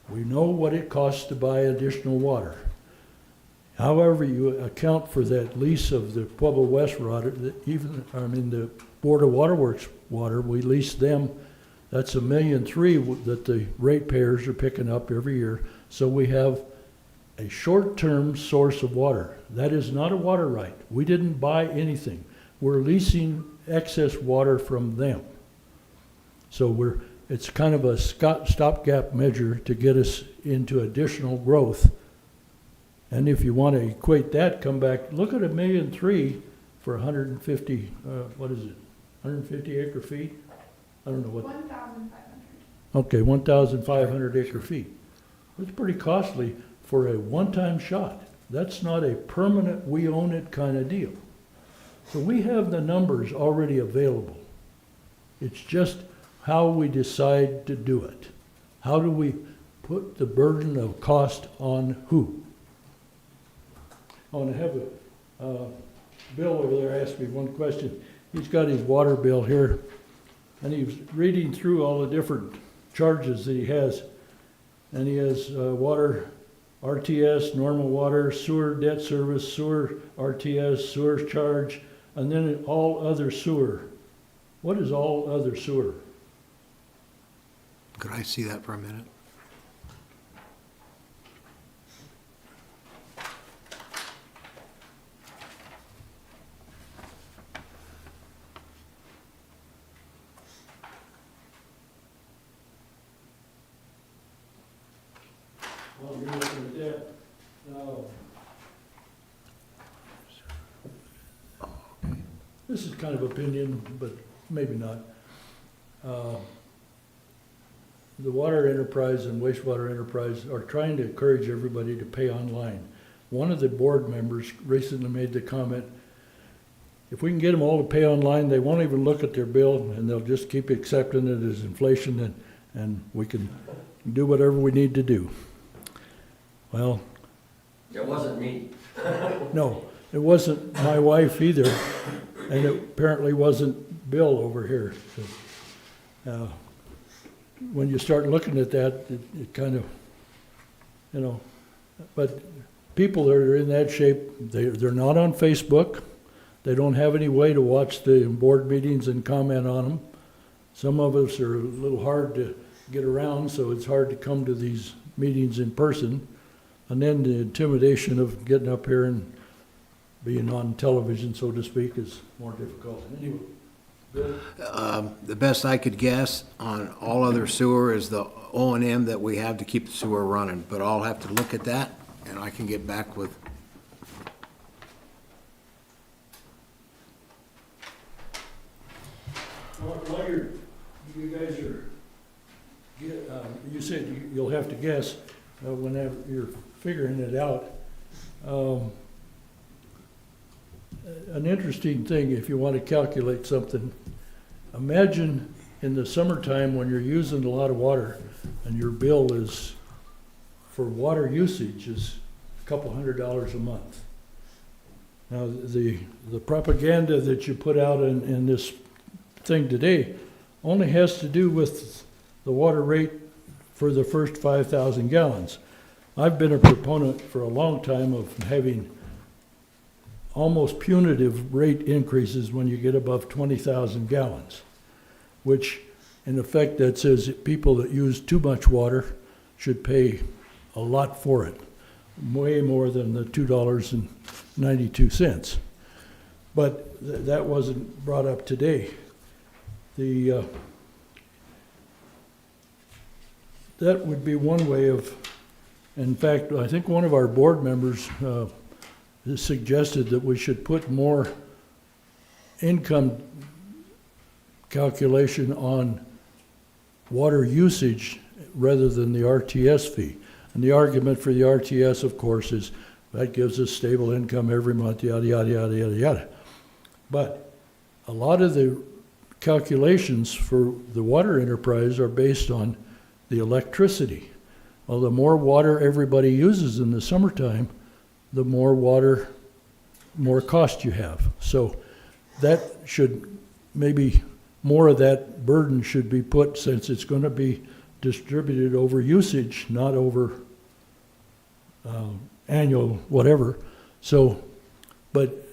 We know what it costs to buy additional water. However you account for that lease of the Pueblo West water, the Board of Waterworks water, we lease them. That's $1.3 million that the ratepayers are picking up every year. So we have a short-term source of water. That is not a water right. We didn't buy anything. We're leasing excess water from them. So it's kind of a stopgap measure to get us into additional growth. And if you want to equate that, come back, look at $1.3 million for 150, what is it, 150 acre feet? I don't know what. 1,500. Okay, 1,500 acre feet. It's pretty costly for a one-time shot. That's not a permanent, we own it kind of deal. So we have the numbers already available. It's just how we decide to do it. How do we put the burden of cost on who? I want to have Bill over there ask me one question. He's got his water bill here, and he was reading through all the different charges that he has. And he has water RTS, normal water, sewer debt service, sewer RTS, sewer charge, and then all other sewer. What is all other sewer? Could I see that for a minute? Well, you're looking at that. Now, this is kind of opinion, but maybe not. The water enterprise and wastewater enterprise are trying to encourage everybody to pay online. One of the board members recently made the comment, if we can get them all to pay online, they won't even look at their bill and they'll just keep accepting it as inflation and we can do whatever we need to do. Well, It wasn't me. no, it wasn't my wife either, and it apparently wasn't Bill over here. So, when you start looking at that, it kind of, but people that are in that shape, they're not on Facebook. They don't have any way to watch the board meetings and comment on them. Some of us are a little hard to get around, so it's hard to come to these meetings in person. And then the intimidation of getting up here and being on television, so to speak, is more difficult. Anyway, The best I could guess on all other sewer is the O&M that we have to keep the sewer running, but I'll have to look at that, and I can get back with. While you guys are, you said you'll have to guess whenever you're figuring it out. An interesting thing, if you want to calculate something, imagine in the summertime when you're using a lot of water and your bill is, for water usage, is a couple $100 a month. Now, the propaganda that you put out in this thing today only has to do with the water rate for the first 5,000 gallons. I've been a proponent for a long time of having almost punitive rate increases when you get above 20,000 gallons, which in effect that says that people that use too much water should pay a lot for it, way more than the $2.92. But that wasn't brought up today. That would be one way of, in fact, I think one of our board members suggested that we should put more income calculation on water usage rather than the RTS fee. And the argument for the RTS, of course, is that gives us stable income every month, yada, yada, yada, yada, yada. But a lot of the calculations for the water enterprise are based on the electricity. Well, the more water everybody uses in the summertime, the more water, more cost you have. So that should, maybe more of that burden should be put, since it's going to be distributed over usage, not over annual whatever. So, but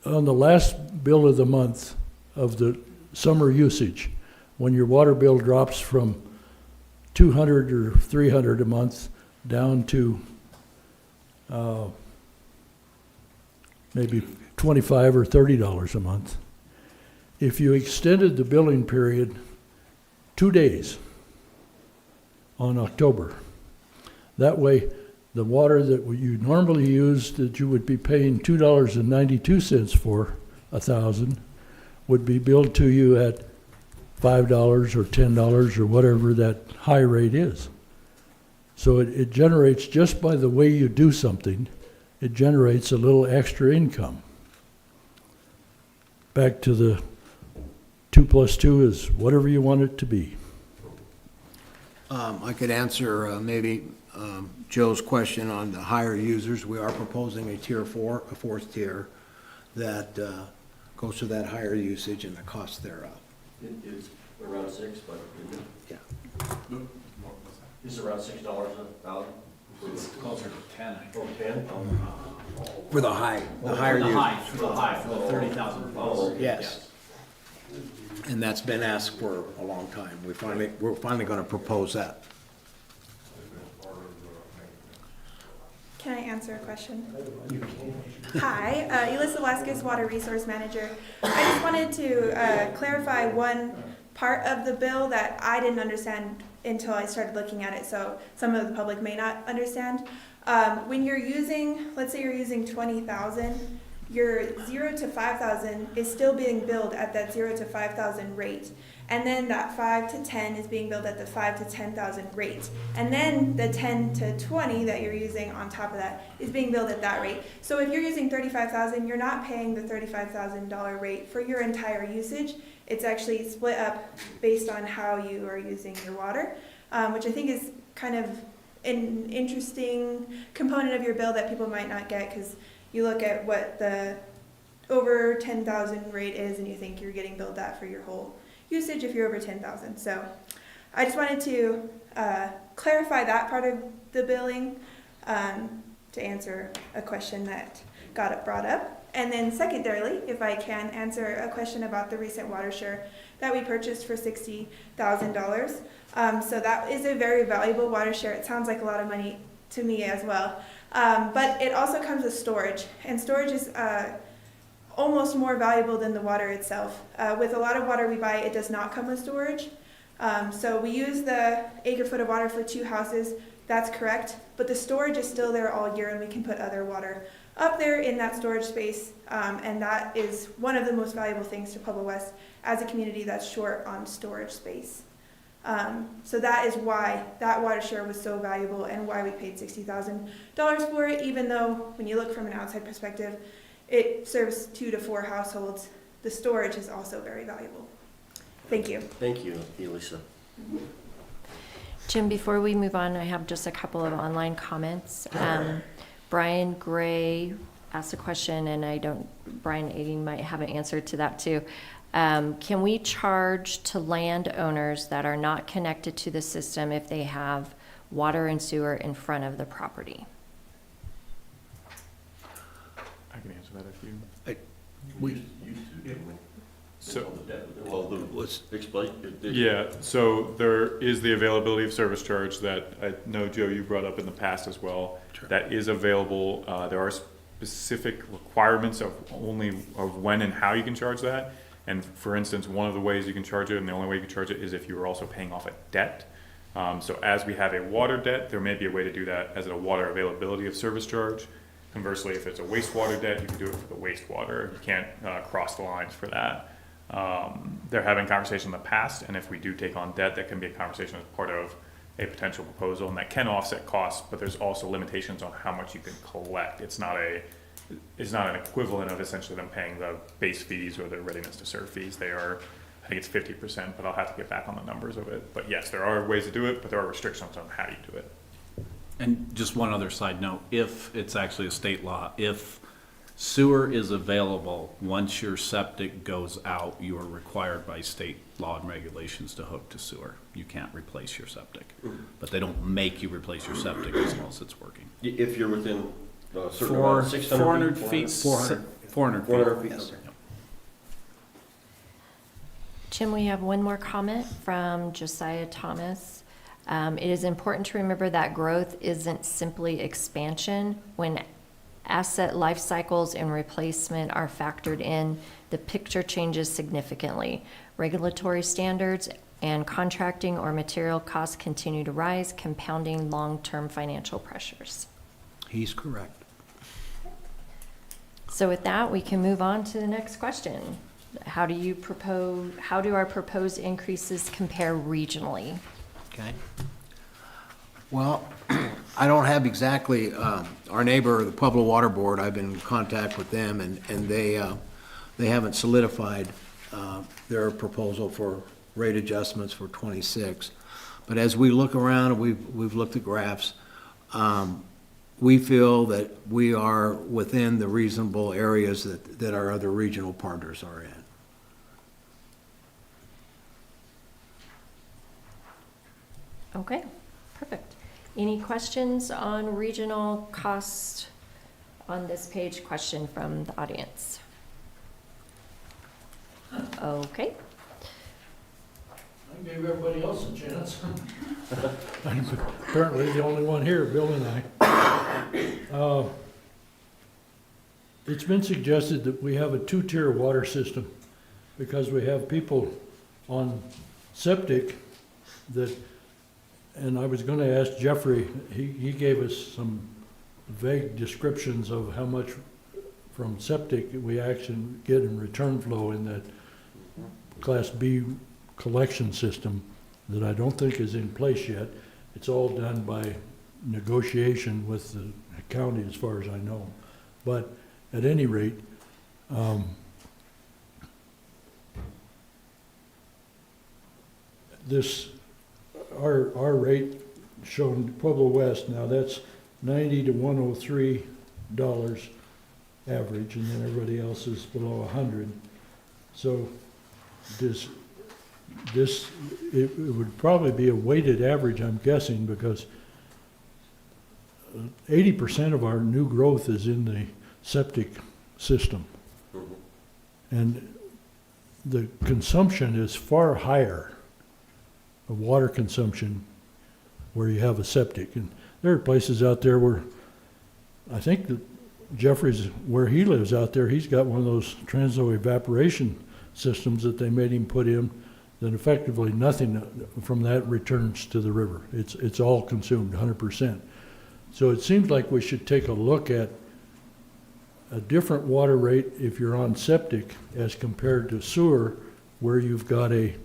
on the last bill of the month of the summer usage, when your water bill drops from $200 or $300 a month down to maybe $25 or $30 a month. If you extended the billing period 2 days on October, that way the water that you normally use that you would be paying $2.92 for 1,000 would be billed to you at $5 or $10 or whatever that high rate is. So it generates, just by the way you do something, it generates a little extra income. Back to the 2 + 2 is whatever you want it to be. I could answer maybe Joe's question on the higher users. We are proposing a tier 4, a fourth tier, that goes to that higher usage and the cost thereof. It's around 6, but Yeah. it's around $6 a thousand. It's closer to 10, I think. 10? For the higher For the user. high, for the 30,000 plus. Yes. And that's been asked for a long time. we're finally going to propose that. Can I answer a question? Hi, Elissa Velasquez, Water Resource Manager. I just wanted to clarify one part of the bill that I didn't understand until I started looking at it, so some of the public may not understand. When you're using, let's say you're using 20,000, your 0 to 5,000 is still being billed at that 0 to 5,000 rate. And then that 5 to 10 is being billed at the 5 to 10,000 rate. And then the 10 to 20 that you're using on top of that is being billed at that rate. So if you're using 35,000, you're not paying the $35,000 rate for your entire usage. It's actually split up based on how you are using your water, which I think is kind of an interesting component of your bill that people might not get, because you look at what the over 10,000 rate is and you think you're getting billed that for your whole usage if you're over 10,000. So I just wanted to clarify that part of the billing to answer a question that got brought up. And then secondarily, if I can answer a question about the recent water share that we purchased for $60,000. So that is a very valuable water share. It sounds like a lot of money to me as well. But it also comes with storage, and storage is almost more valuable than the water itself. With a lot of water we buy, it does not come with storage. So we use the acre foot of water for 2 houses. That's correct, but the storage is still there all year, and we can put other water up there in that storage space, and that is one of the most valuable things to Pueblo West as a community that's short on storage space. So that is why that water share was so valuable and why we paid $60,000 for it, even though when you look from an outside perspective, it serves 2 to 4 households. The storage is also very valuable. Thank you. Thank you, Elisa. Jim, before we move on, I have just a couple of online comments. Brian Gray asked a question, and Brian Aiding might have an answer to that too. Can we charge to landowners that are not connected to the system if they have water and sewer in front of the property? I can answer that if you. So, let's explain. Yeah, so there is the availability of service charge that I know, Joe, you brought up in the past as well. Sure. That is available. There are specific requirements of when and how you can charge that. And for instance, one of the ways you can charge it, and the only way you can charge it, is if you are also paying off a debt. So as we have a water debt, there may be a way to do that as a water availability of service charge. Conversely, if it's a wastewater debt, you can do it for the wastewater. You can't cross the lines for that. They're having conversation in the past, and if we do take on debt, that can be a conversation as part of a potential proposal, and that can offset costs, but there's also limitations on how much you can collect. It's not an equivalent of essentially them paying the base fees or the readiness to serve fees. They are, I think it's 50%, but I'll have to get back on the numbers of it. But yes, there are ways to do it, but there are restrictions on how you do it. And just one other side note, if it's actually a state law, if sewer is available, once your septic goes out, you are required by state law and regulations to hook to sewer. You can't replace your septic. But they don't make you replace your septic as long as it's working. If you're within a certain amount, 600 400 feet? feet. 400. 400 feet. 400 feet, Yes. okay. Jim, we have one more comment from Josiah Thomas. It is important to remember that growth isn't simply expansion. When asset life cycles and replacement are factored in, the picture changes significantly. Regulatory standards and contracting or material costs continue to rise, compounding long-term financial pressures. He's correct. So with that, we can move on to the next question. How do our proposed increases compare regionally? Okay. Well, I don't have exactly, our neighbor, the Pueblo Water Board, I've been in contact with them, and they haven't solidified their proposal for rate adjustments for '26. But as we look around, we've looked at graphs, we feel that we are within the reasonable areas that our other regional partners are in. Okay, perfect. Any questions on regional cost on this page? Question from the audience. Okay. I gave everybody else a chance. I'm apparently the only one here, Bill and I. It's been suggested that we have a 2-tier water system because we have people on septic that, and I was gonna ask Jeffrey, he gave us some vague descriptions of how much from septic we actually get in return flow in that Class B collection system that I don't think is in place yet. It's all done by negotiation with the county as far as I know. But at any rate, our rate shown Pueblo West, now that's $90 to $103 average, and then everybody else is below 100. So it would probably be a weighted average, I'm guessing, because 80% of our new growth is in the septic system. And the consumption is far higher of water consumption where you have a septic. And there are places out there where I think that Jeffrey's, where he lives out there, he's got one of those translo evaporation systems that they made him put in, that effectively nothing from that returns to the river. It's all consumed, 100%. So it seems like we should take a look at a different water rate if you're on septic as compared to sewer, where you've got a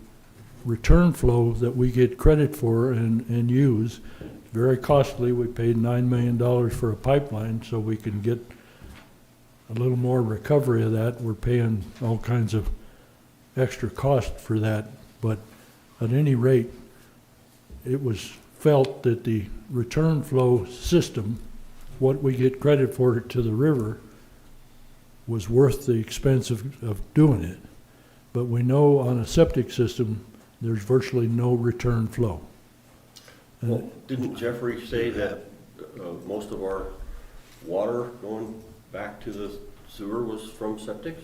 return flow that we get credit for and use. Very costly. We paid $9 million for a pipeline so we can get a little more recovery of that. We're paying all kinds of extra cost for that. But at any rate, it was felt that the return flow system, what we get credit for to the river, was worth the expense of doing it. But we know on a septic system, there's virtually no return flow. Well, didn't Jeffrey say that most of our water going back to the sewer was from septic?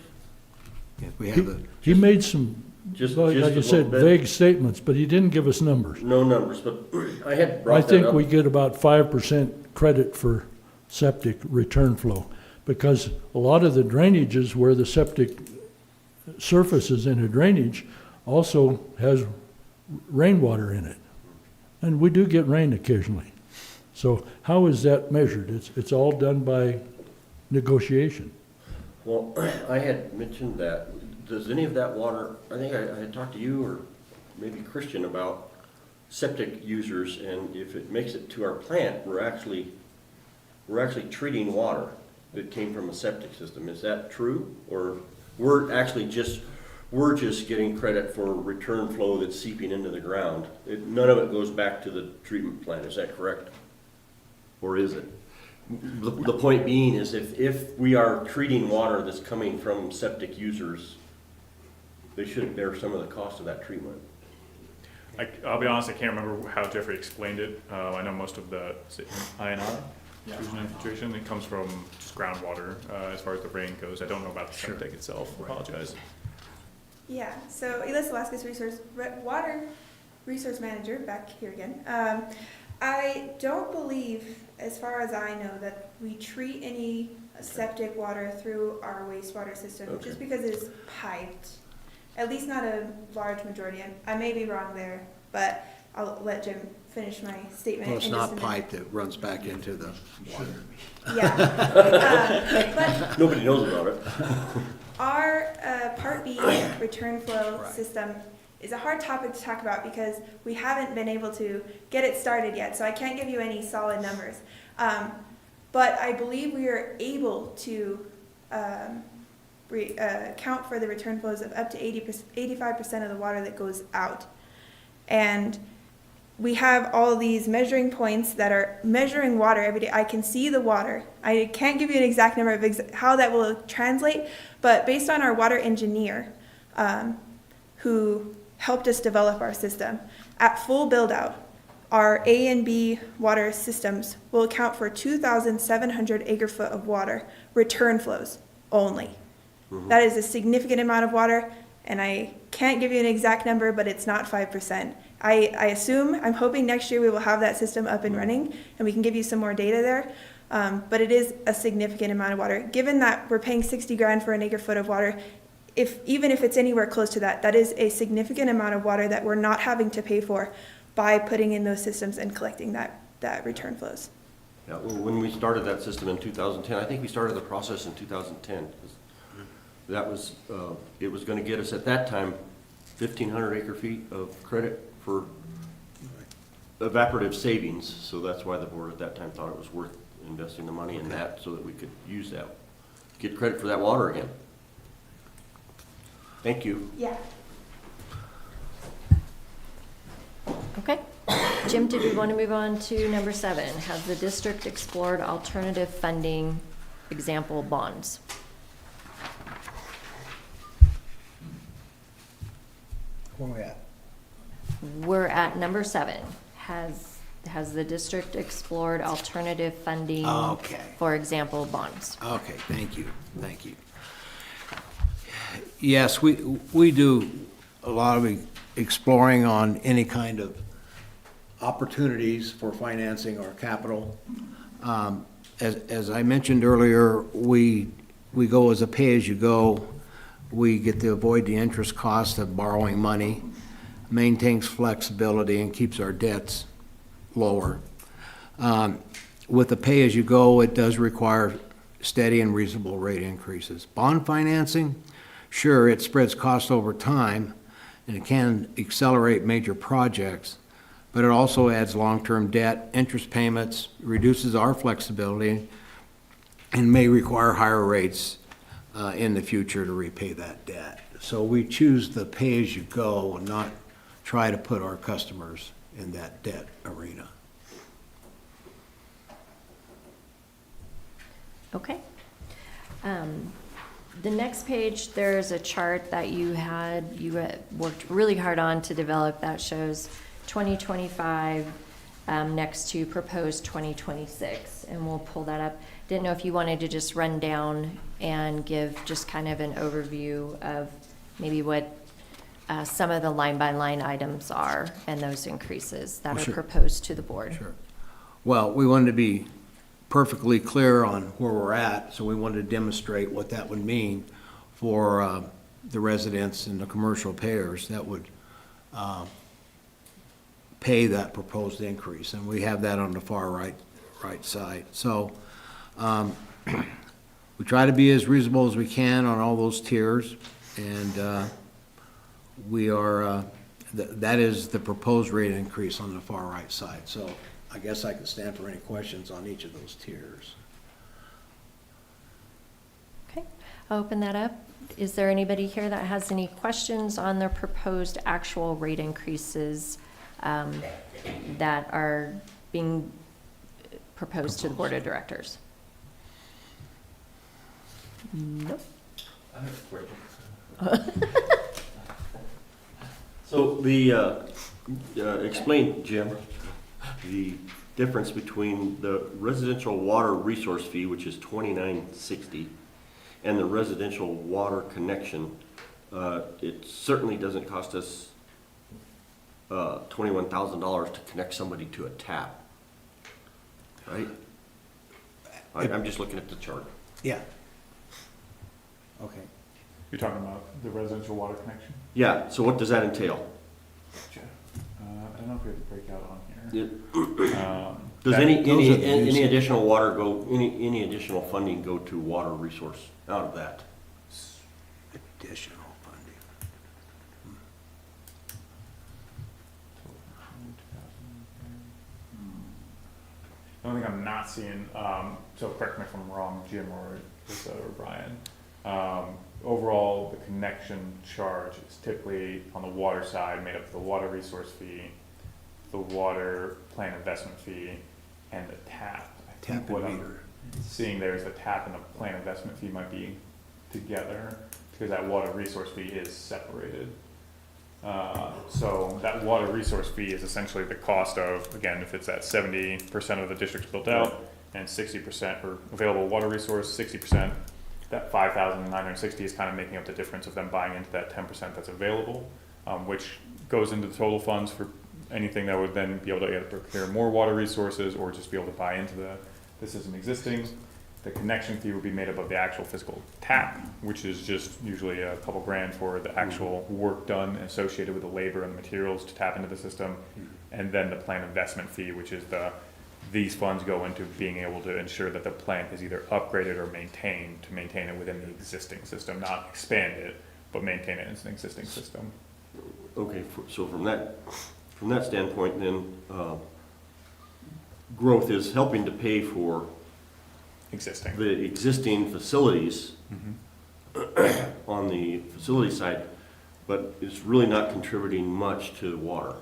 Yes, we have the, He made some, Just like a I said, little bit? vague statements, but he didn't give us numbers. No numbers, but I had I brought that think up. we get about 5% credit for septic return flow, because a lot of the drainages where the septic surfaces in a drainage also has rainwater in it. And we do get rain occasionally. So how is that measured? It's all done by negotiation. Well, I had mentioned that. Does any of that water, I think I had talked to you or maybe Christian about septic users, and if it makes it to our plant, we're actually treating water that came from a septic system. Is that true? Or we're just getting credit for return flow that's seeping into the ground? None of it goes back to the treatment plant, is that correct? Or is it? The point being is if we are treating water that's coming from septic users, they should bear some of the cost of that treatment. I'll be honest, I can't remember how Jeffrey explained it. I know most of the INR, intrusion infiltration, it comes from just groundwater as far as the rain goes. I don't know about the septic itself. Apologize. Yeah, so Elisa Velasquez, Water Resource Manager, back here again. I don't believe, as far as I know, that we treat any septic water through our wastewater system, Okay. just because it is piped. At least not a large majority. I may be wrong there, but I'll let Jim finish my statement. well, it's in just not a minute. piped, it runs back into the water. Yeah. But Nobody knows about it. our Part B return flow Right. system is a hard topic to talk about because we haven't been able to get it started yet, so I can't give you any solid numbers. But I believe we are able to account for the return flows of up to 85% of the water that goes out. And we have all these measuring points that are measuring water every day. I can see the water. I can't give you an exact number of how that will translate, but based on our water engineer, who helped us develop our system, at full build out, our A and B water systems will account for 2,700 acre foot of water return flows only. That is a significant amount of water, and I can't give you an exact number, but it's not 5%. I'm hoping next year we will have that system up and running, and we can give you some more data there. But it is a significant amount of water. Given that we're paying 60 grand for an acre foot of water, even if it's anywhere close to that, that is a significant amount of water that we're not having to pay for by putting in those systems and collecting that return flows. Yeah, well, when we started that system in 2010, I think we started the process in 2010. That was, it was gonna get us at that time 1,500 acre feet of credit for evaporative savings. So that's why the board at that time thought it was worth investing the money in that so that we could use that, get credit for that water again. Thank you. Yeah. Okay. Jim, did we want to move on to number 7? Has the district explored alternative funding, example, bonds? Where are we at? We're at number 7. Has the district explored alternative funding? Okay. For example, bonds? Okay, thank you. Yes, we do a lot of exploring on any kind of opportunities for financing our capital. as I mentioned earlier, we go as a pay-as-you-go. We get to avoid the interest cost of borrowing money, maintains flexibility, and keeps our debts lower. With the pay-as-you-go, it does require steady and reasonable rate increases. Bond financing, sure, it spreads costs over time, and it can accelerate major projects, but it also adds long-term debt, interest payments, reduces our flexibility, and may require higher rates in the future to repay that debt. So we choose the pay-as-you-go and not try to put our customers in that debt arena. Okay. The next page, there's a chart that you worked really hard on to develop that shows 2025 next to proposed 2026, and we'll pull that up. Didn't know if you wanted to just run down and give just kind of an overview of maybe what some of the line-by-line items are and those increases that are Sure. proposed to the board. Sure. Well, we wanted to be perfectly clear on where we're at, so we wanted to demonstrate what that would mean for the residents and the commercial payers that would pay that proposed increase, and we have that on the far right side. So we try to be as reasonable as we can on all those tiers, and we are, that is the proposed rate increase on the far right side. So I guess I can stand for any questions on each of those tiers. Okay, I'll open that up. Is there anybody here that has any questions on the proposed actual rate increases that are being proposed to the Board of Directors? Nope. So explain, Jim, the difference between the residential water resource fee, which is $29.60, and the residential water connection. It certainly doesn't cost us $21,000 to connect somebody to a tap, right? I'm just looking at the chart. Yeah. Okay. You're talking about the residential water connection? Yeah, so what does that entail? I don't know if we have the breakout on here. Does That- any additional water go, any additional funding go to water resource out of that? Additional funding. The only thing I'm not seeing, so correct me if I'm wrong, Jim or Lisa or Brian. Overall, the connection charge is typically on the water side made up of the water resource fee, the water plan investment fee, and the tap. I think Tap what and I'm meter. seeing there is the tap and the plan investment fee might be together because that water resource fee is separated. So that water resource fee is essentially the cost of, again, if it's at 70% of the district's built out and 60% for available water resource, 60%, that 5,960 is kind of making up the difference of them buying into that 10% that's available, which goes into the total funds for anything that would then be able to either procure more water resources or just be able to buy into the system existing. The connection fee would be made up of the actual physical tap, which is just usually a couple grand for the actual work done associated with the labor and materials to tap into the system. And then the plan investment fee, which is these funds go into being able to ensure that the plant is either upgraded or maintained to maintain it within the existing system, not expand it, but maintain it as an existing system. Okay, so from that standpoint, then growth is helping to pay for Existing. the existing facilities on the facility side, but it's really not contributing much to water.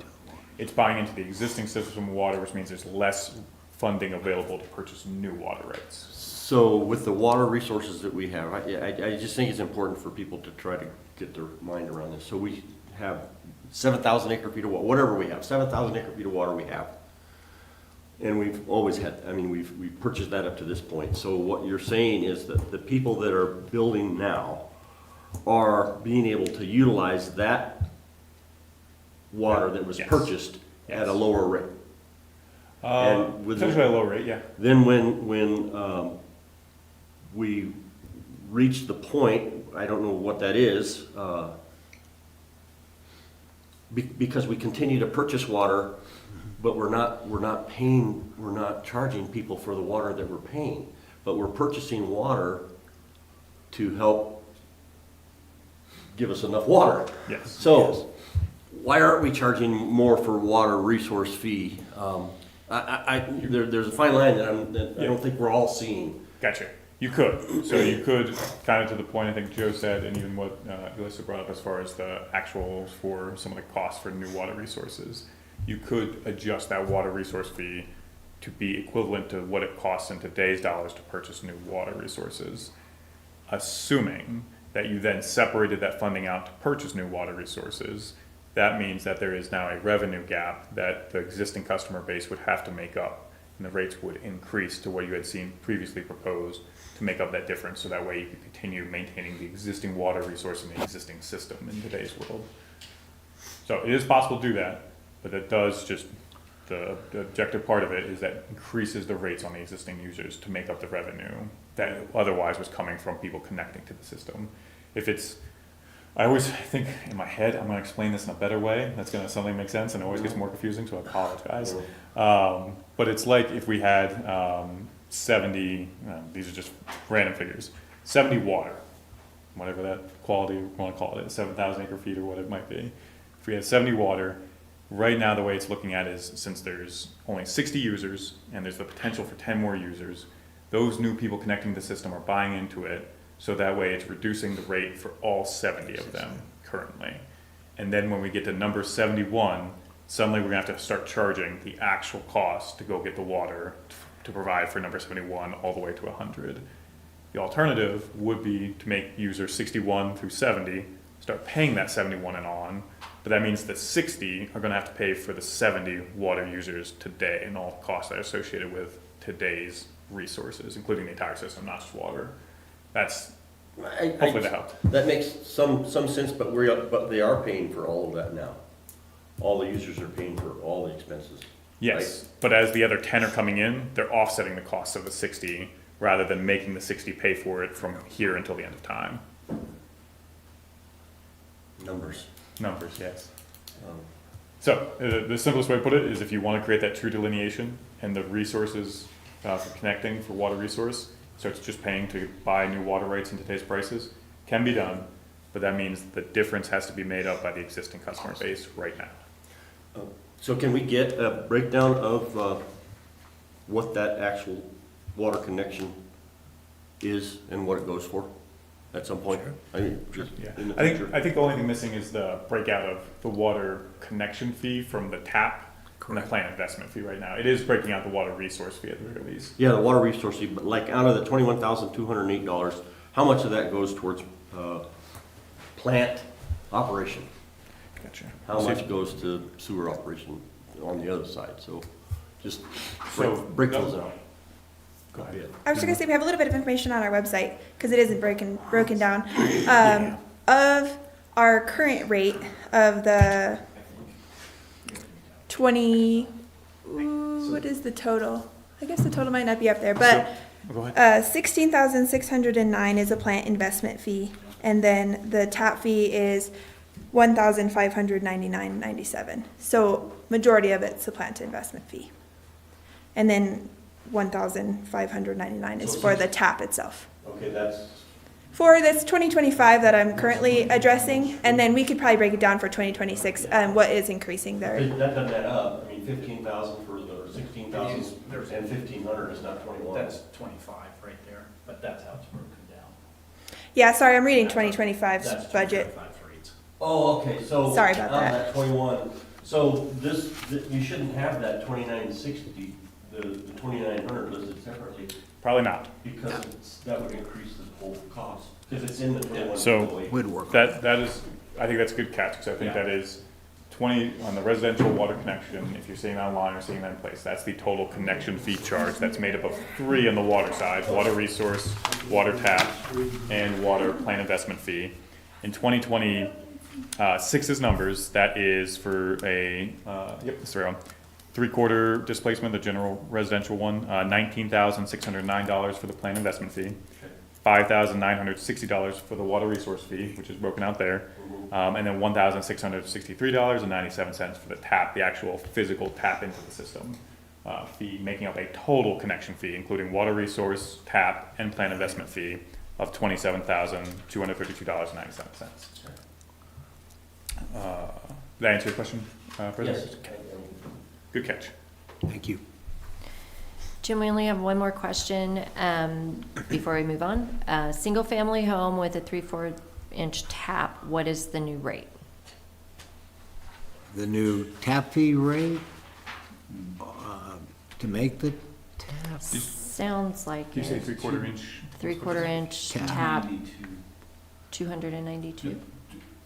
It's buying into the existing system of water, which means there's less funding available to purchase new water rights. So with the water resources that we have, I just think it's important for people to try to get their mind around this. So we have 7,000 acre feet of water, whatever we have, 7,000 acre feet of water we have. And we've always had, I mean, we've purchased that up to this point. So what you're saying is that the people that are building now are being able to utilize that water that was Yes. purchased at a lower rate. And with the- Potentially a low rate, yeah. Then when we reach the point, I don't know what that is, because we continue to purchase water, but we're not charging people for the water that we're paying. But we're purchasing water to help give us enough water. Yes. So, why aren't we charging more for water resource fee? There's a fine line that I don't think we're all seeing. Gotcha. You could. So you could, kind of to the point I think Joe said, and even what Elissa brought up as far as the actuals for some of the costs for new water resources, you could adjust that water resource fee to be equivalent to what it costs in today's dollars to purchase new water resources, assuming that you then separated that funding out to purchase new water resources. That means that there is now a revenue gap that the existing customer base would have to make up, and the rates would increase to what you had seen previously proposed to make up that difference, so that way you could continue maintaining the existing water resource in the existing system in today's world. So it is possible to do that, but it does just, the objective part of it is that increases the rates on the existing users to make up the revenue that otherwise was coming from people connecting to the system. If it's, I always think in my head, I'm gonna explain this in a better way, that's gonna suddenly make sense, and it always gets more confusing, so I apologize. But it's like if we had 70, these are just random figures, 70 water, whatever that quality you wanna call it, 7,000 acre feet or what it might be. If we had 70 water, right now the way it's looking at is, since there's only 60 users and there's the potential for 10 more users, those new people connecting to the system are buying into it, so that way it's reducing the rate for all 70 of them currently. And then when we get to number 71, suddenly we're gonna have to start charging the actual cost to go get the water to provide for number 71 all the way to 100. The alternative would be to make users 61 through 70 start paying that 71 and on, but that means that 60 are gonna have to pay for the 70 water users today and all the costs that are associated with today's resources, including the entire system, not just water. That's, hopefully that helped. That makes some sense, but they are paying for all of that now. All the users are paying for all the expenses. Yes, but as the other 10 are coming in, they're offsetting the cost of the 60 rather than making the 60 pay for it from here until the end of time. Numbers. Numbers, yes. Um, So the simplest way to put it is if you want to create that true delineation and the resources for connecting for water resource starts just paying to buy new water rights in today's prices, can be done, but that means the difference has to be made up by the existing customer base right now. So can we get a breakdown of what that actual water connection is and what it goes for at some point? I mean, just Yeah, in the I future. think the only thing missing is the breakout of the water connection fee from the tap and the plant investment fee right now. It is breaking out the water resource fee at the very least. Yeah, the water resource, fee, but like out of the $21,208, how much of that goes towards plant operation? Gotcha. How much goes to sewer operation on the other side? So just break those out. Go ahead. I was just gonna say, we have a little bit of information on our website, because it isn't broken down. Of our current rate of the 20, what is the total? I guess the total might not be up there, but Go ahead. 16,609 is a plant investment fee, and then the tap fee is 1,599.97. So majority of it's a plant investment fee. And then 1,599 is for the tap itself. Okay, that's, For this 2025 that I'm currently addressing, and then we could probably break it down for 2026, what is increasing there. that doesn't add up. I mean, 15,000 for the 16,000 and 1,500 is not 21. That's 25 right there, but that's how it's broken down. Yeah, sorry, I'm reading 2025's That's budget. 25 rates. Oh, okay, so. Sorry about on that. 21, so you shouldn't have that 2960, the 2,900 listed separately, Probably not. because that would increase the whole cost, because it's in the 21. So- Would work. That is, I think that's a good catch, because I think Yeah. that is 20, on the residential water connection, if you're seeing that online or seeing that in place, that's the total connection fee charge. That's made up of 3 on the water side: water resource, water tap, and water plant investment fee. In 2026's numbers, that is for a, yep, that's the right one. Three-quarter displacement, the general residential one, $19,609 for the plan investment fee, $5,960 for the water resource fee, which is broken out there, and then $1,663.97 for the tap, the actual physical tap into the system fee, making up a total connection fee, including water resource, tap, and plan investment fee of $27,232.97. Did that answer your question, President? Yes. Good catch. Thank you. Jim, we only have one more question before we move on. Single-family home with a 3/4-inch tap, what is the new rate? The new tap fee rate to make the tap? Sounds like Can you say it. 3/4 inch? 3/4-inch Tap. tap, 292?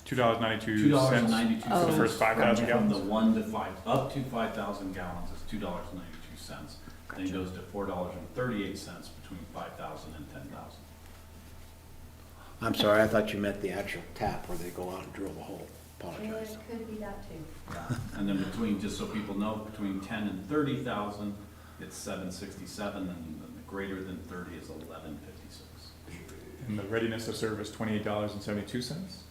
$2.92 $2.92 for the first 5,000 From the gallons? 1 to 5, up to 5,000 gallons is $2.92. Then it goes to $4.38 between 5,000 and 10,000. I'm sorry, I thought you meant the actual tap where they go out and drill the hole. Apologize. could be that too. And then between, just so people know, between 10 and 30,000, it's 767, and the greater than 30 is 1156. And the readiness to serve is $28.72.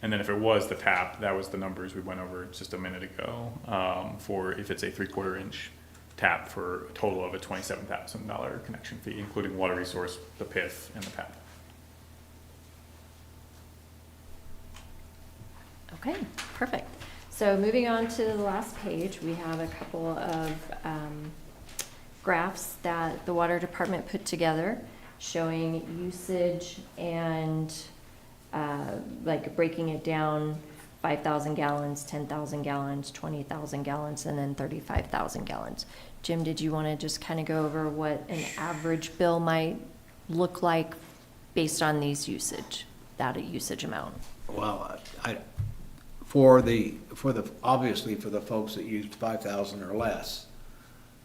And then if it was the tap, that was the numbers we went over just a minute ago, for if it's a 3/4 inch tap for a total of a $27,000 connection fee, including water resource, the PIF, and the tap. Okay, perfect. So moving on to the last page, we have a couple of graphs that the water department put together showing usage and like breaking it down, 5,000 gallons, 10,000 gallons, 20,000 gallons, and then 35,000 gallons. Jim, did you want to just kind of go over what an average bill might look like based on these usage, that usage amount? Well, obviously for the folks that used 5,000 or less,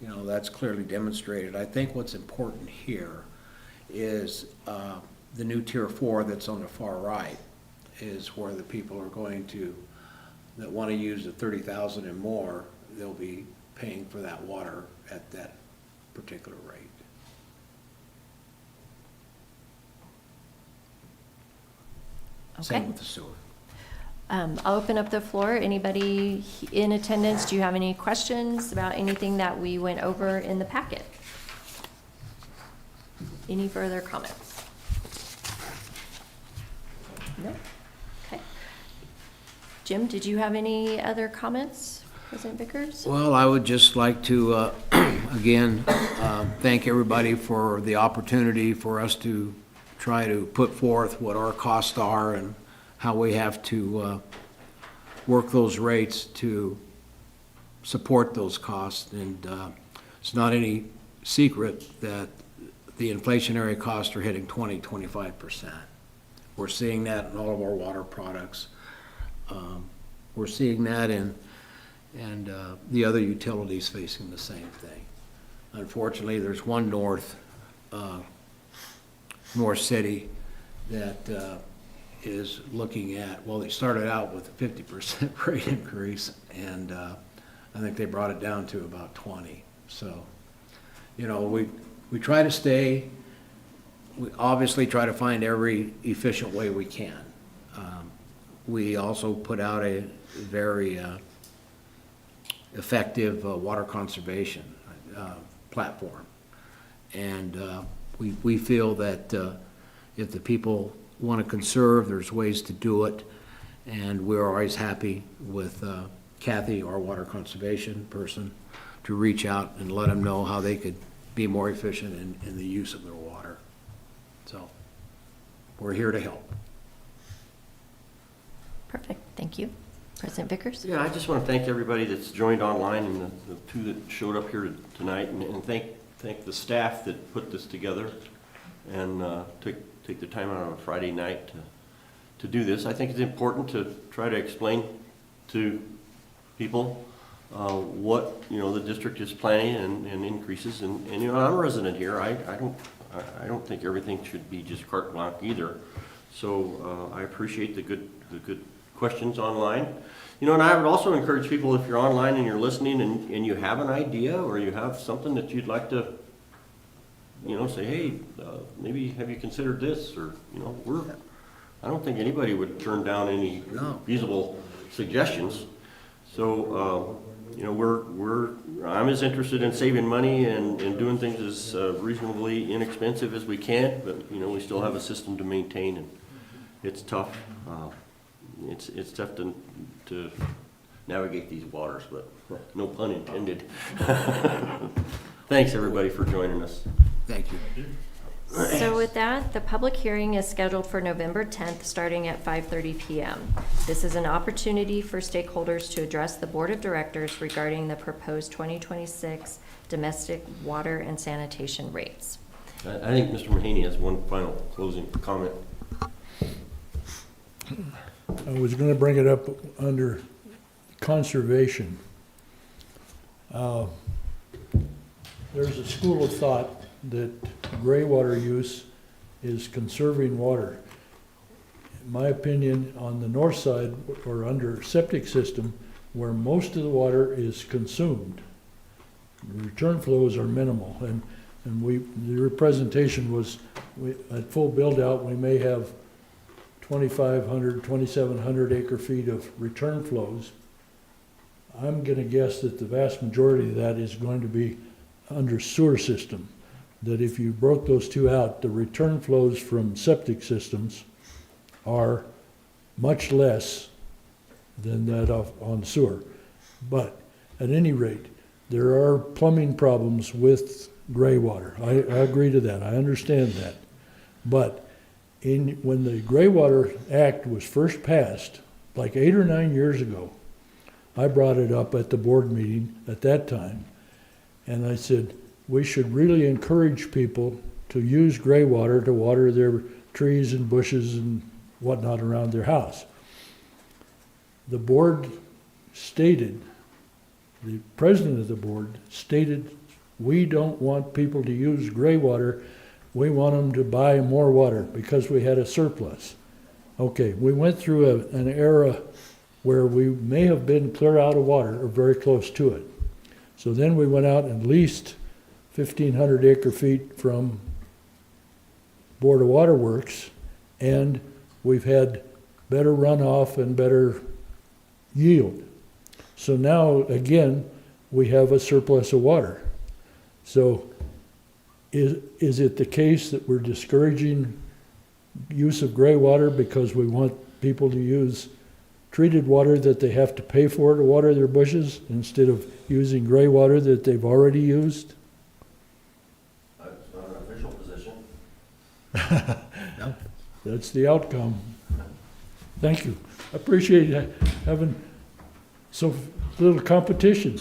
you know, that's clearly demonstrated. I think what's important here is the new Tier 4 that's on the far right is where the people are going to, that want to use the 30,000 and more, they'll be paying for that water at that particular rate. Same Okay. with the sewer. I'll open up the floor. Anybody in attendance, do you have any questions about anything that we went over in the packet? Any further comments? No? Okay. Jim, did you have any other comments, President Vickers? Well, I would just like to, again, thank everybody for the opportunity for us to try to put forth what our costs are and how we have to work those rates to support those costs. And it's not any secret that the inflationary costs are hitting 20–25%. We're seeing that in all of our water products. We're seeing that in the other utilities facing the same thing. Unfortunately, there's one North City that is looking at, well, they started out with a 50% rate increase, and I think they brought it down to about 20. So, you know, we try to stay, we obviously try to find every efficient way we can. We also put out a very effective water conservation platform. And we feel that if the people want to conserve, there's ways to do it. And we're always happy with Kathy, our water conservation person, to reach out and let them know how they could be more efficient in the use of their water. So we're here to help. Perfect, thank you. President Vickers? Yeah, I just want to thank everybody that's joined online and the two that showed up here tonight, and thank the staff that put this together and take the time out on a Friday night to do this. I think it's important to try to explain to people what, you know, the district is planning and increases. And you know, I'm a resident here. I don't think everything should be just carte blanche either. So I appreciate the good questions online. You know, and I would also encourage people, if you're online and you're listening and you have an idea or you have something that you'd like to, you know, say, hey, maybe have you considered this? Or, you know, I don't think anybody would turn down any feasible suggestions. So, you know, I'm as interested in saving money and doing things as reasonably inexpensive as we can, but, you know, we still have a system to maintain, and it's tough. It's tough to navigate these waters, but no pun intended. Thanks, everybody, for joining us. Thank you. So with that, the public hearing is scheduled for November 10th, starting at 5:30 PM. This is an opportunity for stakeholders to address the Board of Directors regarding the proposed 2026 domestic water and sanitation rates. I think Mr. Mahaney has one final closing comment. I was gonna bring it up under conservation. There's a school of thought that gray water use is conserving water. In my opinion, on the north side, or under septic system, where most of the water is consumed, the return flows are minimal, and your presentation was, at full build out, we may have 2,500, 2,700 acre feet of return flows. I'm gonna guess that the vast majority of that is going to be under sewer system. That if you broke those two out, the return flows from septic systems are much less than that on sewer. But at any rate, there are plumbing problems with gray water. I agree to that. I understand that. But when the Gray Water Act was first passed, like 8 or 9 years ago, I brought it up at the board meeting at that time, and I said, we should really encourage people to use gray water to water their trees and bushes and whatnot around their house. The board stated, the president of the board stated, we don't want people to use gray water, we want them to buy more water because we had a surplus. Okay, we went through an era where we may have been clear out of water or very close to it. So then we went out and leased 1,500 acre feet from Board of Water Works, and we've had better runoff and better yield. So now, again, we have a surplus of water. So is it the case that we're discouraging use of gray water because we want people to use treated water that they have to pay for to water their bushes instead of using gray water that they've already used? That's not an official position. That's the outcome. Thank you. I appreciate having so little competition.